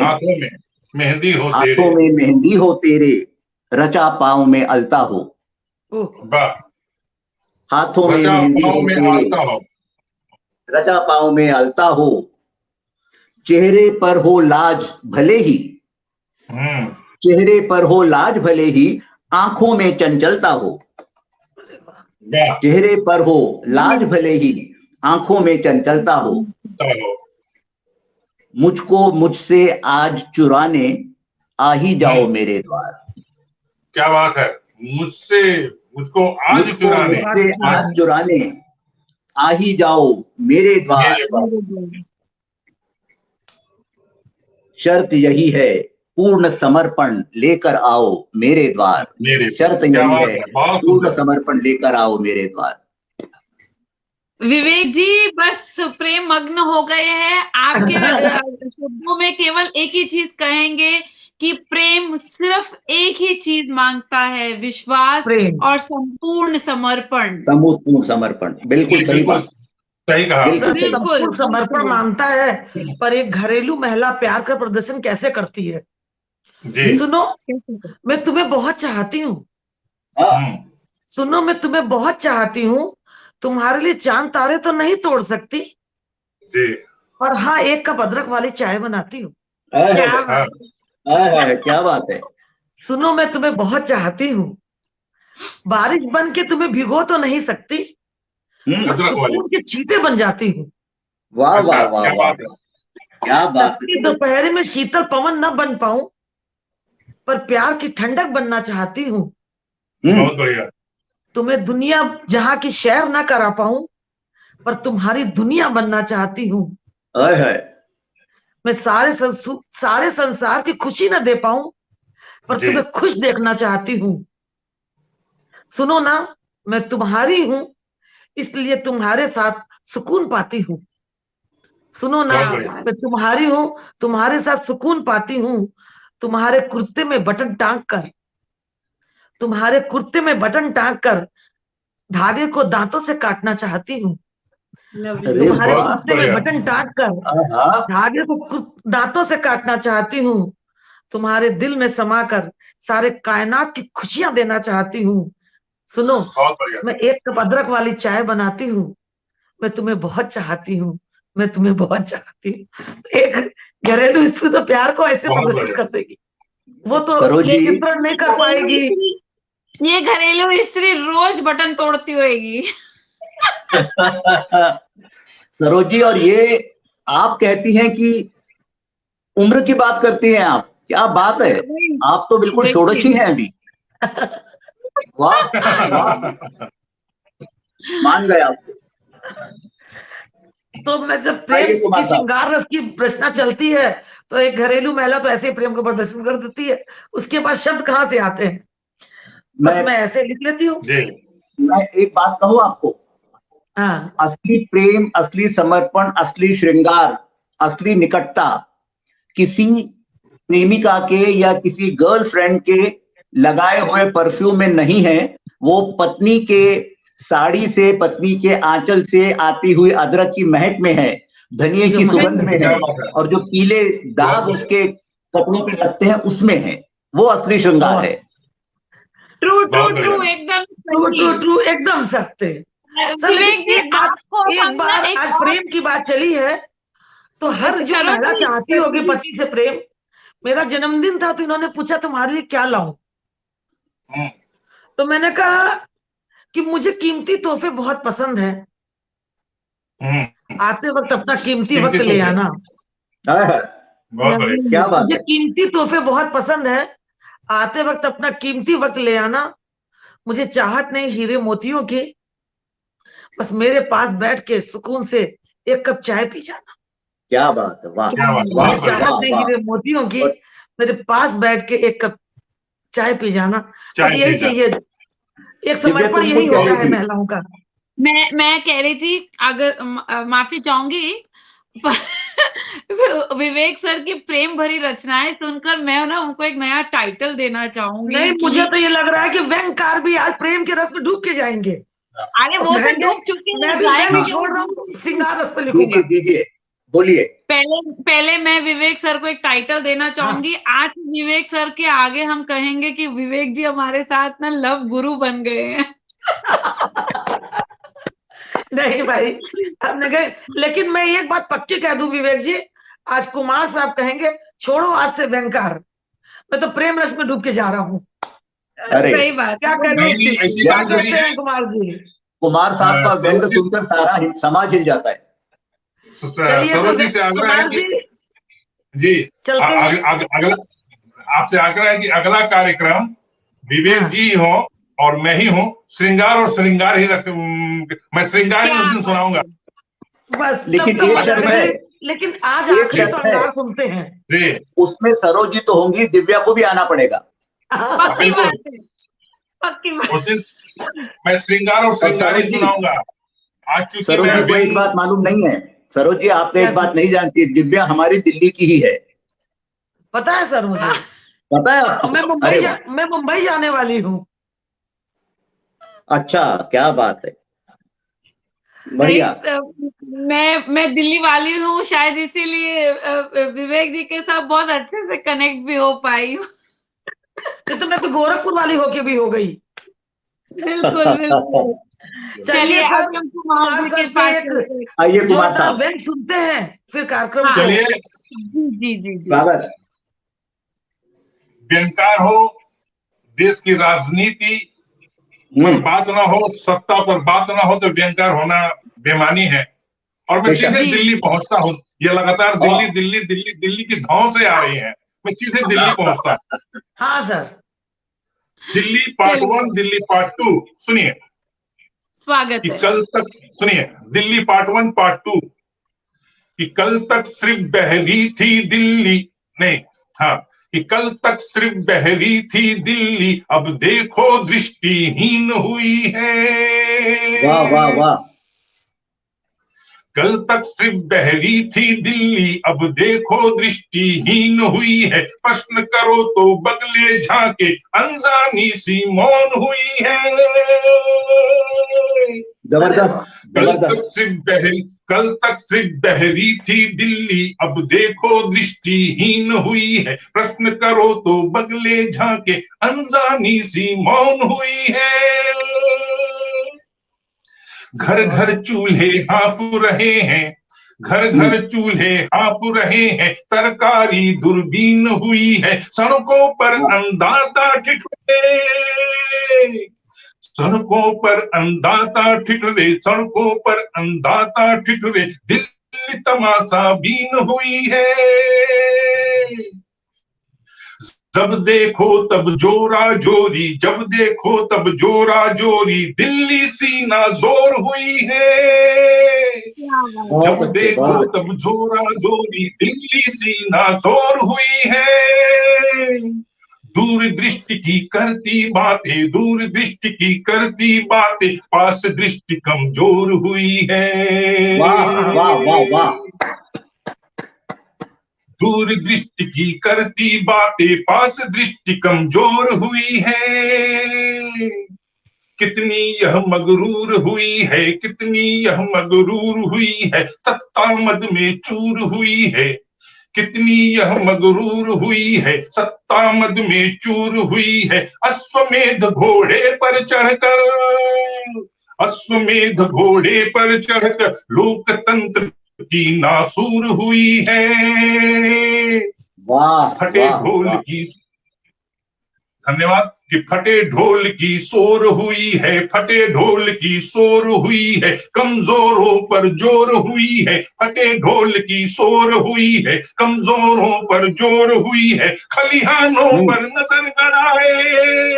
मेहंदी हो तेरे, हाथों में मेहंदी हो तेरे, रचा पाँव में अलता हो। वाह। हाथों में मेहंदी हो तेरे, रचा पाँव में अलता हो। चेहरे पर हो लाज भले ही, चेहरे पर हो लाज भले ही, आंखों में चंचलता हो। चेहरे पर हो लाज भले ही, आंखों में चंचलता हो। मुझको मुझसे आज चुराने, आ ही जाओ मेरे द्वार। क्या बात है। मुझको आज चुराने, आ ही जाओ मेरे द्वार। शर्त यही है, पूर्ण समर्पण लेकर आओ मेरे द्वार। शर्त यही है, पूर्ण समर्पण लेकर आओ मेरे द्वार। विवेक जी बस प्रेम मग्न हो गए हैं। आपके शब्दों में केवल एक ही चीज कहेंगे कि प्रेम सिर्फ एक ही चीज मांगता है, विश्वास और संपूर्ण समर्पण। संपूर्ण समर्पण, बिल्कुल सही बात। सही कहा आपने। बिल्कुल सही। बिल्कुल संपूर्ण समर्पण मांगता है, पर एक घरेलू महिला प्यार का प्रदर्शन कैसे करती है। जी। सुनो, मैं तुम्हें बहुत चाहती हूँ। हाँ, सुनो, मैं तुम्हें बहुत चाहती हूँ। तुम्हारे लिए चांद तारे तो नहीं तोड़ सकती, जी। और हाँ, एक कप अदरक वाली चाय बनाती हूँ। क्या हाँ, बात। क्या बात है। सुनो, मैं तुम्हें बहुत चाहती हूँ। बारिश बन के तुम्हें भिगो तो नहीं सकती, पर अदरक वाली। सुकून के छींटे बन जाती हूँ। वाह अच्छा, वाह वाह क्या वाह बात है। वाह, क्या बात तपती है। दोपहर में शीतल पवन न बन पाऊं, पर प्यार की ठंडक बनना चाहती हूँ। बहुत बढ़िया। तुम्हें दुनिया जहां की सैर न करा पाऊं, पर तुम्हारी दुनिया बनना चाहती हूँ। हाय हाय। मैं सारे संसार की खुशी न दे पाऊं, पर जी। तुम्हें खुश देखना चाहती हूँ। सुनो ना, मैं तुम्हारी हूँ, इसलिए तुम्हारे साथ सुकून पाती हूँ। सुनो ना, बहुत बढ़िया। मैं तुम्हारी हूँ, तुम्हारे साथ सुकून पाती हूँ। तुम्हारे कुर्ते में बटन टांग कर, तुम्हारे कुर्ते में बटन टांग कर धागे को दांतों से काटना चाहती हूँ। अरे तुम्हारे बहुत वाह। कुर्ते में बढ़िया। बटन टांग कर हाँ, धागे को दांतों से काटना चाहती हूँ। तुम्हारे दिल में समाकर सारे कायनात की खुशियां देना चाहती हूँ। सुनो, बहुत बढ़िया। मैं एक कप अदरक वाली चाय बनाती हूँ। मैं तुम्हें बहुत चाहती हूँ। मैं तुम्हें बहुत चाहती हूँ। एक घरेलू स्त्री तो प्यार को ऐसे बहुत प्रदर्शित बढ़िया। कर देगी, वो तो सरोज जी। चित्रण नहीं कर पाएगी। ये घरेलू स्त्री रोज बटन तोड़ती होगी। सरोज जी, और ये आप कहती हैं कि उम्र की बात करती हैं आप, क्या बात है। आप तो बिल्कुल षोडशी हैं अभी। वाह वाह, मान गए आपको। तो मैं जब प्रेम आइए कुमार की साहब। श्रृंगार रस की प्रश्न चलती है, तो एक घरेलू महिला तो ऐसे ही प्रेम का प्रदर्शन कर देती है। उसके बाद शब्द कहाँ से आते हैं, बस मैं मैं ऐसे लिख लेती हूँ। जी। मैं एक बात कहूँ आपको। हाँ, असली प्रेम, असली समर्पण, असली श्रृंगार, असली निकटता किसी प्रेमिका के या किसी गर्लफ्रेंड के लगाए हुए परफ्यूम में नहीं है। वो पत्नी के साड़ी से, पत्नी के आंचल से आती हुई अदरक की महक में है, धनिये जो की महक सुगंध में क्या है, बात है। और जो पीले दाग बहुत बढ़िया। उसके कपड़ों पे लगते हैं उसमें है। वो असली श्रृंगार बहुत है। ट्रू ट्रू बहुत ट्रू, बढ़िया। एकदम ट्रू सही। ट्रू ट्रू, एकदम सत्य। सर, विवेक लेकिन जी, एक बात, आपको हम एक ना बार एक आज और प्रेम की बात चली है, तो हर जो सरोज महिला जी, चाहती होगी पति से प्रेम। मेरा जन्मदिन था तो इन्होंने पूछा तुम्हारे लिए क्या लाऊं, हम्म, तो मैंने कहा कि मुझे कीमती तोहफे बहुत पसंद है। हम्म। आते वक्त अपना कीमती कीमती वक्त ले तोहफे। आना। हाय हाय, बहुत बढ़िया। क्या बात मुझे है। कीमती तोहफे बहुत पसंद है। आते वक्त अपना कीमती वक्त ले आना। मुझे चाहत नहीं हीरे मोतियों की, बस मेरे पास बैठ के सुकून से एक कप चाय पी जाना। क्या बात है। वाह क्या बात है। वाह मुझे बहुत बढ़िया। चाहत वाह नहीं वाह। हीरे मोतियों की, और मेरे पास बैठ के एक कप चाय पी जाना। बस चाय यही पीना। चाहिए। एक दिव्या, समर्पण तुम यही कुछ कह होता रही है थी। महिलाओं का। मैं कह रही थी, अगर माफी चाहूंगी, विवेक सर की प्रेम भरी रचनाएं सुनकर मैं ना उनको एक नया टाइटल देना चाहूंगी नहीं, मुझे कि तो ये लग रहा है कि व्यंगकार भी आज प्रेम के रस में डूब के जाएंगे अरे और वो तो कहेंगे डूब चुके हैं, मैं भी व्यंग जाएंगे हाँ, छोड़ रहा क्यों? हूँ, श्रृंगार रस पे दीजिए लिखूंगा। दीजिए, बोलिए। पहले पहले मैं विवेक सर को एक टाइटल देना हाँ, चाहूंगी। आज विवेक सर के आगे हम कहेंगे कि विवेक जी हमारे साथ ना लव गुरु बन गए हैं। नहीं भाई, हमने कहे, लेकिन मैं एक बात पक्की कह दूं विवेक जी, आज कुमार साहब कहेंगे छोड़ो आज से व्यंगकार, मैं तो प्रेम रस में डूब के जा रहा हूँ। अरे, सही बात क्या है, वो कहते नहीं डूब हैं, नहीं, चुके ऐसी क्या जब बात जब नहीं कहते है। हैं कुमार जी? कुमार साहब का व्यंग सरोज जी, सुनकर सारा समाज हिल जाता है। चलिए तो सरोज जी से आग्रह है कुमार कि जी जी, चलते हैं। अगला आपसे आग्रह है कि अगला कार्यक्रम विवेक हाँ, जी हो और मैं ही हूँ। श्रृंगार और श्रृंगार ही मैं श्रृंगार ही क्या उस दिन बात सुनाऊंगा। है। बस लेकिन तब तो एक मजा शर्त है, नहीं। लेकिन आज एक आखिरी तो शर्त है, अंगार सुनते हैं। जी। उसमें सरोज जी तो होंगी, दिव्या को भी आना पड़ेगा। पक्की बिल्कुल। बात है, पक्की उस बात। दिन मैं श्रृंगार और और श्रृंगार ही सुनाऊंगा। आज चूंकि सरोज मैं जी को एक व्यंग। बात मालूम नहीं है। सरोज जी, आपको क्या एक सर? बात नहीं जानती, दिव्या हमारी दिल्ली की ही है। पता है सर मुझे, पता है और आपको? अरे वाह, मैं मुंबई जाने वाली हूँ। अच्छा, क्या बात है। नहीं बढ़िया। मैं दिल्ली वाली हूँ, शायद इसीलिए विवेक जी के साथ बहुत अच्छे से कनेक्ट भी हो पाई हूँ। तो मैं तो गोरखपुर वाली होके भी हो गई। बिल्कुल बिल्कुल। चलिए चलिए सर, अब हम कुमार जी के करते पास एक चलते हैं। आइए कुमार जोरदार साहब, व्यंग सुनते हैं, फिर कार्यक्रम हाँ। को चलिए, जी जी जी जी। स्वागत। व्यंगकार हो, देश की राजनीति पर बात ना हो, सत्ता पर बात ना हो, तो व्यंगकार होना बेमानी है। और मैं बेशक। सीधे जी दिल्ली पहुंचता हूँ, ये लगातार दिल्ली हाँ। दिल्ली दिल्ली दिल्ली की धौं से आ रही है, मैं सीधे दिल्ली पहुंचता हूँ। हाँ सर, दिल्ली पार्ट चलिए 1, दिल्ली पार्ट 2। सुनिए स्वागत कि है। कल तक, सुनिए, दिल्ली पार्ट 1 पार्ट 2, कि कल तक सिर्फ बहरी थी दिल्ली, नहीं, हाँ, कि कल तक सिर्फ बहरी थी दिल्ली, अब देखो दृष्टिहीन हुई है। वाह वाह वाह। कल तक सिर्फ बहरी थी दिल्ली, अब देखो दृष्टिहीन हुई है। प्रश्न करो तो बगले झांके, अनजानी सी मौन हुई है। जबरदस्त जबरदस्त। कल तक सिर्फ बहरी थी दिल्ली, अब देखो दृष्टिहीन हुई है। प्रश्न करो तो बगले झांके, अनजानी सी मौन हुई है। घर घर चूल्हे हाँफ रहे हैं, घर घर चूल्हे हाँफ रहे हैं, तरकारी दूरबीन हुई है। सड़कों पर अंधाता ठिठुरे, सड़कों पर अंधाता ठिठुरे, सड़कों पर अंधाता ठिठुरे, दिल्ली तमाशा बीन हुई है। जब देखो तब जोरा जोरी, जब देखो तब जोरा जोरी, दिल्ली सीना जोर हुई है। जब देखो तब जोरा जोरी, दिल्ली सीना जोर हुई है। दूरदृष्टि की करती बातें, दूरदृष्टि की करती बातें, पास दृष्टि कमजोर हुई है। वाह वाह वाह वाह। दूरदृष्टि की करती बातें, पास दृष्टि कमजोर हुई है। कितनी यह मगरूर हुई है, कितनी यह मगरूर हुई है, सत्ता मद में चूर हुई है। कितनी यह मगरूर हुई है, सत्ता मद में चूर हुई है। अश्वमेध घोड़े पर चढ़कर, अश्वमेध घोड़े पर चढ़कर, लोकतंत्र की नासूर हुई है। वाह फटे वाह ढोल वाह। की, धन्यवाद, कि फटे ढोल की शोर हुई है, फटे ढोल की शोर हुई है, कमजोरों पर जोर हुई है। फटे ढोल की शोर हुई है, कमजोरों पर जोर हुई है। खलिहानों पर नजर गड़ाए,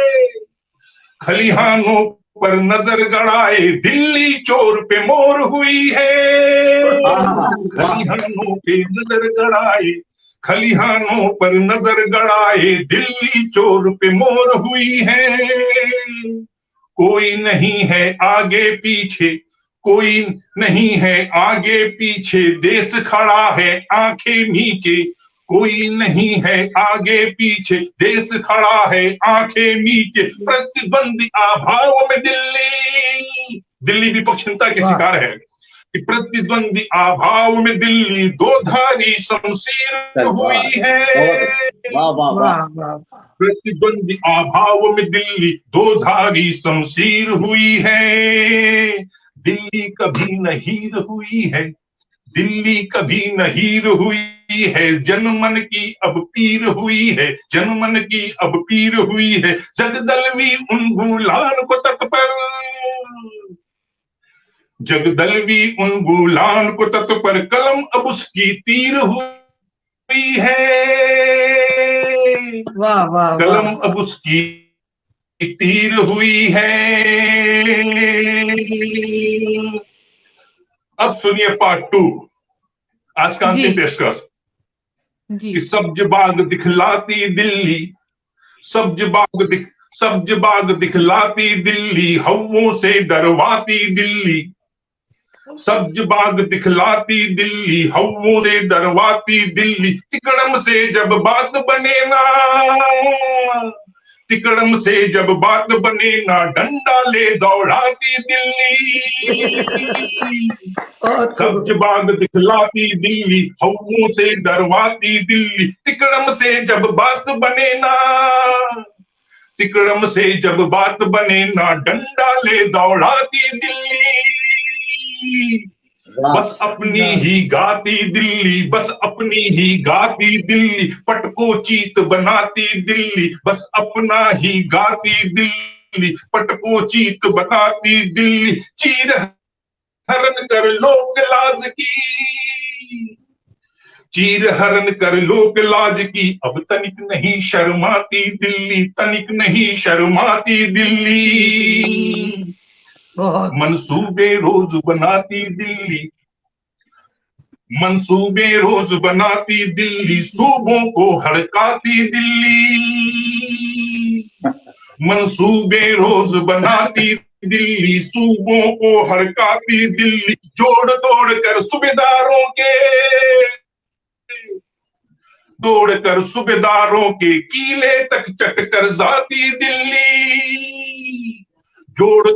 खलिहानों पर नजर गड़ाए, दिल्ली चोर पे मोर हुई है। खलिहानों पे नजर गड़ाए, खलिहानों पर नजर गड़ाए, दिल्ली चोर पे मोर हुई है। कोई नहीं है आगे पीछे, कोई नहीं है आगे पीछे, देश खड़ा है आंखें नीचे। कोई नहीं है आगे पीछे, देश खड़ा है आंखें नीचे। प्रतिद्वंदी अभाव में दिल्ली, दिल्ली विपक्षता के शिकार है कि प्रतिद्वंदी अभाव में दिल्ली दो धारी शमशीर हुई है। वाह वाह वाह। प्रतिद्वंदी अभाव में दिल्ली दो धारी शमशीर हुई है। दिल्ली कभी नहीं हुई है, दिल्ली कभी नहीं हुई है, जनमन की अब पीर हुई है, जनमन की अब पीर हुई है। जगदलवी उन गुलान को तत्पर, जगदलवी उन गुलान को तत्पर, कलम अब उसकी तीर हुई है। वाह वाह, कलम अब उसकी तीर हुई है। अब सुनिए पार्ट 2, आज का अंतिम पेशकश। कि सब्ज बाग दिखलाती दिल्ली, सब्ज बाग दिखलाती दिल्ली, हवों से डरवाती दिल्ली। सब्ज बाग दिखलाती दिल्ली, हवों से डरवाती दिल्ली। तिकड़म से जब बात बने ना, तिकड़म से जब बात बने ना डंडा ले दौड़ाती दिल्ली, बहुत खूब। सब्ज बाग दिखलाती दिल्ली, हवों से डरवाती दिल्ली, तिकड़म से जब बात बने ना, तिकड़म से जब बात बने ना डंडा ले दौड़ाती दिल्ली, वाह बस अपनी ही गाती दिल्ली, बस अपनी ही गाती दिल्ली, पटको चीत बनाती दिल्ली, बस अपना ही गाती दिल्ली, पटको चीत बनाती दिल्ली, चीर हरण कर लोक लाज की, चीर हरण कर लोक लाज की, अब तनिक नहीं शर्माती दिल्ली, तनिक नहीं शर्माती दिल्ली, बहुत मंसूबे रोज बनाती दिल्ली, मंसूबे रोज बनाती दिल्ली, सूबों को हड़काती दिल्ली, मंसूबे रोज बनाती दिल्ली, सूबों को हड़काती दिल्ली, जोड़ तोड़ कर सूबेदारों के, तोड़कर सूबेदारों के कीले तक चटकर जाती दिल्ली, जोड़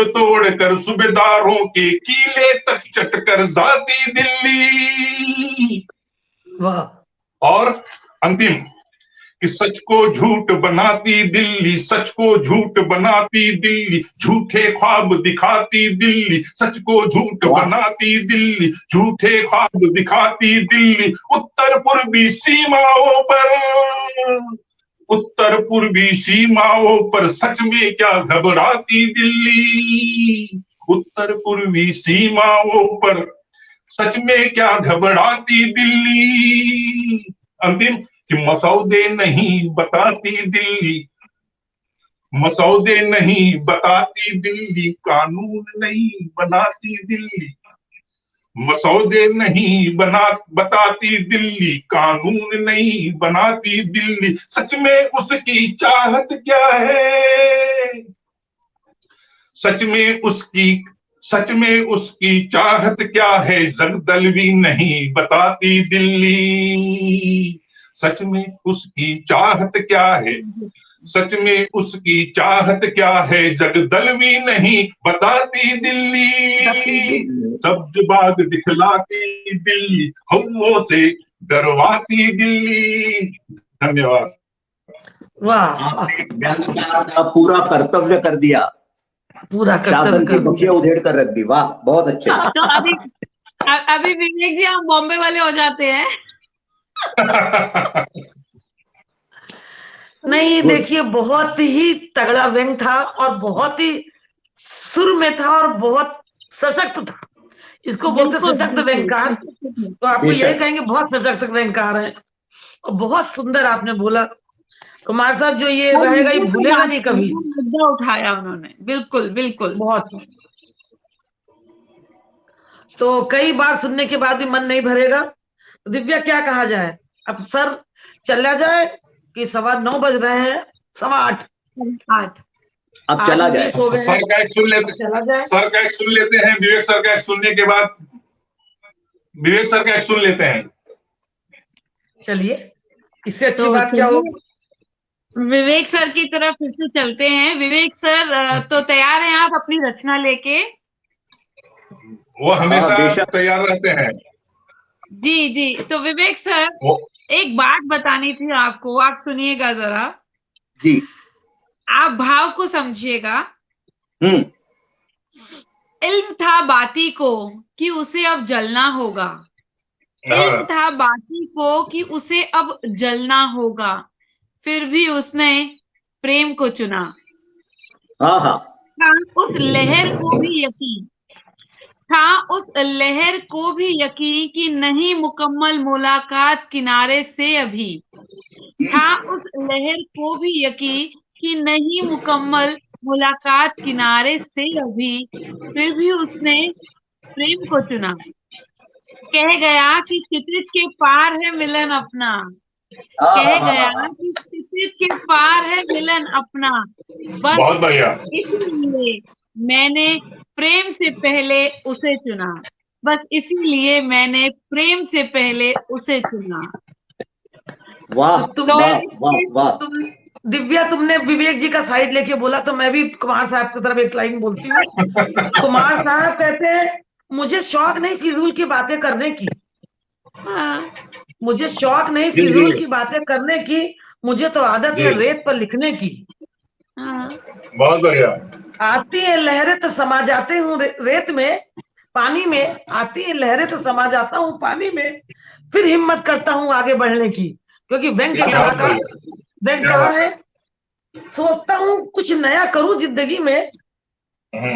तोड़ कर सूबेदारों के कीले तक चटकर जाती दिल्ली। वाह। और अंतिम कि सच को झूठ बनाती दिल्ली, सच को झूठ बनाती दिल्ली, झूठे ख्वाब दिखाती दिल्ली, सच को झूठ बनाती दिल्ली, झूठे ख्वाब दिखाती दिल्ली, उत्तर पूर्वी सीमाओं पर, उत्तर पूर्वी सीमाओं पर सच में क्या घबराती दिल्ली, उत्तर पूर्वी सीमाओं पर सच में क्या घबराती दिल्ली। अंतिम कि मसौदे नहीं बताती दिल्ली, मसौदे नहीं बताती दिल्ली, कानून नहीं बनाती दिल्ली, मसौदे नहीं बताती दिल्ली, कानून नहीं बनाती दिल्ली, सच में उसकी चाहत क्या है, सच में उसकी चाहत क्या है, जगदलवी नहीं बताती दिल्ली, सच में उसकी चाहत क्या है, सच में उसकी चाहत क्या है, जगदलवी नहीं बताती दिल्ली, सब्ज बाग दिखलाती दिल्ली, हवों से डरवाती दिल्ली। धन्यवाद। वाह, आपने बयान किया था, पूरा कर्तव्य कर दिया, पूरा शासन कर्तव्य की कर बखिया उधेड़ कर रख दी। वाह, बहुत अच्छे। तो अभी विवेक जी हम बॉम्बे वाले हो जाते हैं। नहीं, देखिए बहुत ही तगड़ा व्यंग था और बहुत ही सुर में था और बहुत सशक्त था। इसको बोलते सशक्त व्यंगकार। तो आपको यही कहेंगे बहुत सशक्त व्यंगकार है और बहुत सुंदर आपने बोला। कुमार साहब जो ये रहेगा ये भूलेगा नहीं कभी। मुद्दा उठाया उन्होंने, बिल्कुल बिल्कुल। बहुत। तो कई बार सुनने के बाद भी मन नहीं भरेगा। तो दिव्या क्या कहा जाए, अब सर चला जाए कि 9:15 बज रहे हैं, 8:15। अब चला जाए। सर का एक सुन लेते, चला जाए। सर का एक सुन लेते हैं, विवेक सर का एक सुनने के बाद विवेक सर का एक सुन लेते हैं। चलिए, इससे अच्छी बात क्या हो। विवेक सर की तरफ फिर से चलते हैं। विवेक सर तो तैयार हैं आप अपनी रचना लेके? वो हमेशा तैयार रहते हैं। जी जी। तो विवेक सर एक बात बतानी थी आपको, आप सुनिएगा जरा जी। आप भाव को समझिएगा। इल्म था बाती को कि उसे अब जलना होगा, इल्म था बाती को कि उसे अब जलना होगा, फिर भी उसने प्रेम को चुना। था उस लहर को भी यकीन, था उस लहर को भी यकीन कि नहीं मुकम्मल मुलाकात किनारे से अभी, था उस लहर को भी यकीन कि नहीं मुकम्मल मुलाकात किनारे से अभी, फिर भी उसने प्रेम को चुना। कह गया कि क्षितिज के पार है मिलन अपना, कह गया कि क्षितिज के पार है मिलन अपना, बस इसलिए मैंने प्रेम से पहले उसे चुना, बस इसीलिए मैंने प्रेम से पहले उसे चुना। वाह वाह वाह वाह। दिव्या, तुमने विवेक जी का साइड लेके बोला तो मैं भी कुमार साहब की तरफ एक लाइन बोलती हूँ। कुमार साहब कहते हैं, मुझे शौक नहीं फिजूल की बातें करने की, हाँ, मुझे शौक नहीं जी, फिजूल जी। की बातें करने की, मुझे तो आदत जी। है रेत पर लिखने की। हाँ, बहुत बढ़िया। आती है लहरें तो समा जाते हूँ रेत में, पानी में आती है लहरें तो समा जाता हूँ पानी में, फिर हिम्मत करता हूँ आगे बढ़ने की, क्योंकि व्यंग के क्या बहुत कलाकार बढ़िया। व्यंगकार है। सोचता हूँ कुछ नया करूं जिंदगी में,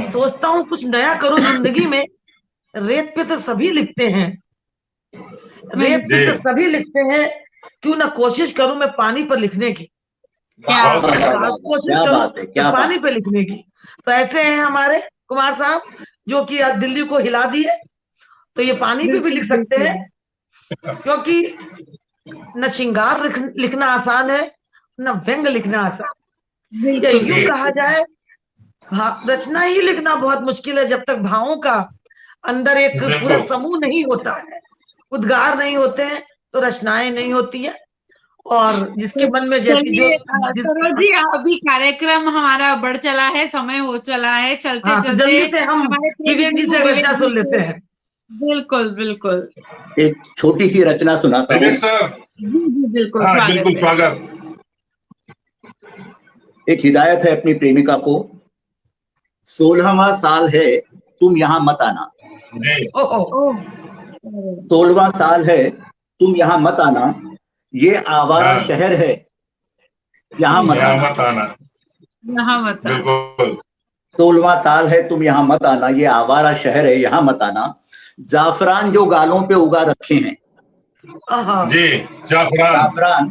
सोचता हूँ कुछ नया करूं जिंदगी में, रेत पे तो सभी लिखते हैं, रेत पे जी। तो सभी लिखते हैं, क्यों ना कोशिश करूं मैं पानी पर लिखने की, क्या बहुत बढ़िया। कोशिश क्या करूं बात है, मैं क्या पानी बात। पे लिखने की। तो ऐसे हैं हमारे कुमार साहब, जो कि आज दिल्ली को हिला दिए, तो ये पानी पे भी लिख सकते हैं, क्योंकि न श्रृंगार लिखना आसान है, न व्यंग लिखना आसान, या बिल्कुल यूं जी। कहा जाए रचना ही लिखना बहुत मुश्किल है, जब तक भावों का अंदर एक पूरा बिल्कुल। समूह नहीं होता है, उद्गार नहीं होते हैं, तो रचनाएं नहीं होती है। और जिसके मन में जैसी जो चलिए सरोज जी, अभी कार्यक्रम हमारा बढ़ चला है, समय हो चला है, चलते हाँ, तो चलते जल्दी से हम हमारे प्रिय विवेक जी गुरु से एक विवेक रचना जी सुन लेते से। हैं। बिल्कुल बिल्कुल। एक छोटी सी रचना सुनाता हूँ। विवेक सर। जी जी बिल्कुल, हाँ, स्वागत बिल्कुल है। स्वागत। एक हिदायत है अपनी प्रेमिका को। 16वां साल है, तुम यहाँ मत आना। जी। ओहो, ओह, 16वां साल है, तुम यहाँ मत आना। ये आवारा हाँ, शहर है, यहाँ मत यहाँ आना। मत आना। यहाँ मत आना। बिल्कुल। 16वां साल है, तुम यहाँ मत आना। ये आवारा शहर है, यहाँ मत आना। जाफरान जो गालों पे उगा रखे हैं, आहा, जी। जाफरान। जाफरान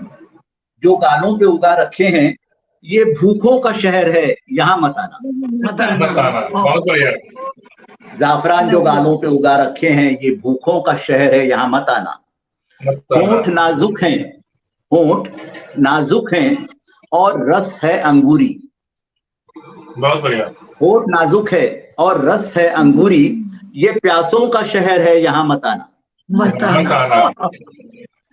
जो गालों पे उगा रखे हैं, ये भूखों का शहर है, यहाँ मत आना। मत मत आना। आना। बहुत बढ़िया। जाफरान जो गालों पे उगा रखे हैं, ये भूखों का शहर है, यहाँ मत आना। मत आना। होंठ नाजुक हैं, होंठ नाजुक हैं और रस है अंगूरी। बहुत बढ़िया। होंठ नाजुक है और रस है अंगूरी। ये प्यासों का शहर है, यहाँ मत आना। मत मत आना। आना।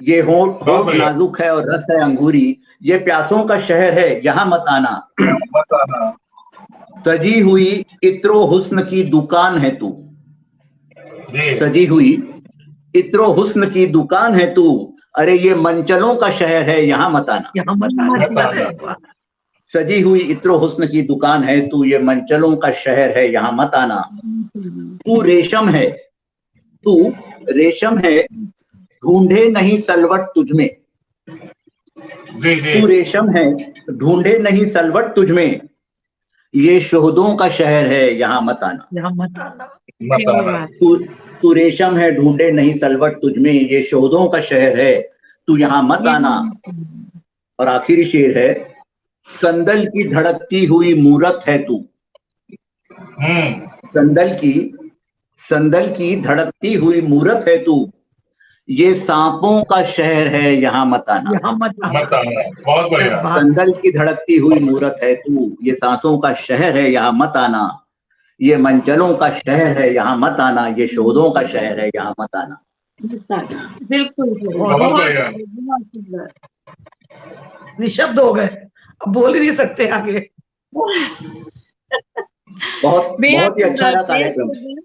ये होंठ बहुत होंठ बढ़िया। नाजुक है और रस है अंगूरी। ये प्यासों का शहर है, यहाँ मत आना। मत आना। सजी हुई इत्रो हुस्न की दुकान है तू। जी। सजी हुई इत्रो हुस्न की दुकान है तू। अरे ये मंचलों का शहर है, यहाँ मत आना। यहाँ मत मत आना। आना। अरे वाह। सजी हुई इत्रो हुस्न की दुकान है तू। ये मंचलों का शहर है, यहाँ मत आना। तू रेशम है, तू रेशम है, ढूंढे नहीं सलवट तुझमें। जी। जी। तू रेशम है, ढूंढे नहीं सलवट तुझमें। ये शोहदों का शहर है, यहाँ मत आना। यहाँ मत आना। मत आना। तू तू रेशम है, ढूंढे नहीं सलवट तुझमें। ये शोहदों का शहर है, तू यहाँ मत आना। और आखिरी शेर है, संदल की धड़कती हुई मूरत है तू। संदल की धड़कती हुई मूरत है तू। ये सांपों का शहर है, यहाँ मत आना। यहाँ मत आना। मत आना। बहुत बढ़िया। संदल की धड़कती हुई मूरत है तू। ये सांसों का शहर है, यहाँ मत आना। ये मंचलों का शहर है, यहाँ मत आना। ये शोधों का शहर है, यहाँ मत आना। बिल्कुल बहुत बढ़िया। बहुत सुंदर। निशब्द हो गए, अब बोल ही नहीं सकते आगे। बहुत बेहद ही अच्छा सुंदर, रहा बेहद कार्यक्रम। सुंदर।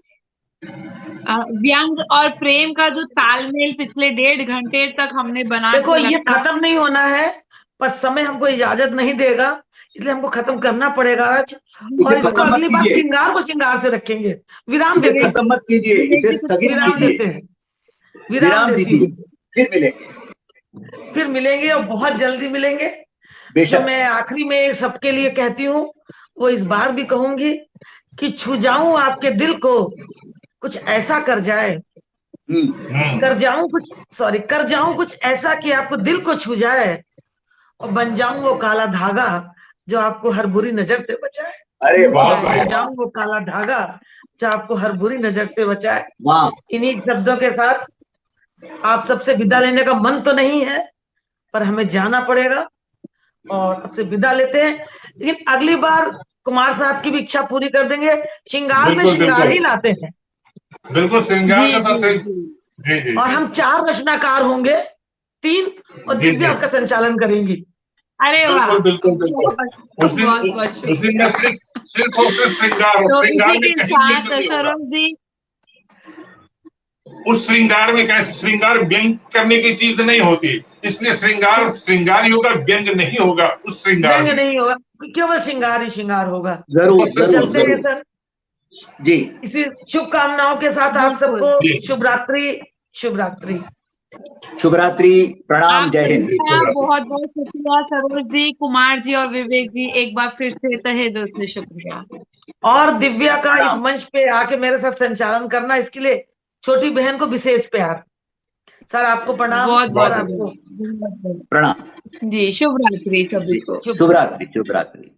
व्यंग और प्रेम का जो तालमेल पिछले 1.5 घंटे तक हमने बना देखो, के ये रखा। खत्म नहीं होना है, पर समय हमको इजाजत नहीं देगा, इसलिए हमको खत्म करना पड़ेगा आज। और इसे इसको खत्म मत अगली बार कीजिए, श्रृंगार को श्रृंगार से रखेंगे। विराम इसे देते हैं, खत्म मत कीजिए, इसे स्थगित विराम कीजिए, देते हैं, विराम विराम देती दीजिए। हूँ। फिर मिलेंगे फिर मिलेंगे और बहुत जल्दी मिलेंगे। जो बेशक। मैं आखिरी में सबके लिए कहती हूँ, वो इस बार भी कहूंगी कि छू जाऊं आपके दिल को, कुछ ऐसा कर जाए, कर जाऊं कुछ ऐसा कि आपको दिल को छू जाए, और बन जाऊं वो काला धागा जो आपको हर बुरी नजर से बचाए। अरे वाह बहुत वाह बन बढ़िया। वाह जाऊं वो काला धागा जो आपको हर बुरी नजर से बचाए। वाह। इन्हीं शब्दों के साथ आप सबसे विदा लेने का मन तो नहीं है, पर हमें जाना पड़ेगा, और अब से विदा लेते हैं। लेकिन अगली बार कुमार साहब की भी इच्छा पूरी कर देंगे, श्रृंगार में बिल्कुल श्रृंगार ही बिल्कुल। लाते हैं। बिल्कुल श्रृंगार जी के साथ जी सही। जी। जी। जी। और हम 4 रचनाकार होंगे, 3, और जी। दिव्या जी। उसका संचालन करेंगी। अरे वाह, बिल्कुल बिल्कुल बिल्कुल। उस दिन बहुत बहुत उस दिन मैं सिर्फ और सिर्फ श्रृंगार तो श्रृंगार इसी में के कहीं साथ व्यंग नहीं होगा। सरोज जी, उस श्रृंगार में कैसे, श्रृंगार व्यंग करने की चीज नहीं होती, इसलिए श्रृंगार श्रृंगार ही होगा, व्यंग नहीं होगा उस श्रृंगार व्यंग में। नहीं होगा, केवल श्रृंगार ही श्रृंगार होगा। जरूर तो जरूर चलते हैं जरूर सर, जी। इसी शुभकामनाओं के साथ आप सबको जी। शुभ रात्रि, शुभ रात्रि। शुभ रात्रि, प्रणाम, आप जय हिंद। सभी का बहुत बहुत शुक्रिया सरोज जी, कुमार जी और विवेक जी, एक बार फिर से तहे दिल से शुक्रिया। और दिव्या का इस प्रणाम। मंच पे आके मेरे साथ संचालन करना, इसके लिए छोटी बहन को विशेष प्यार। सर आपको प्रणाम, बहुत सर बहुत आपको धन्यवाद प्रणाम जी। शुभ रात्रि सभी जी। को। शुभ रात्रि, शुभ रात्रि।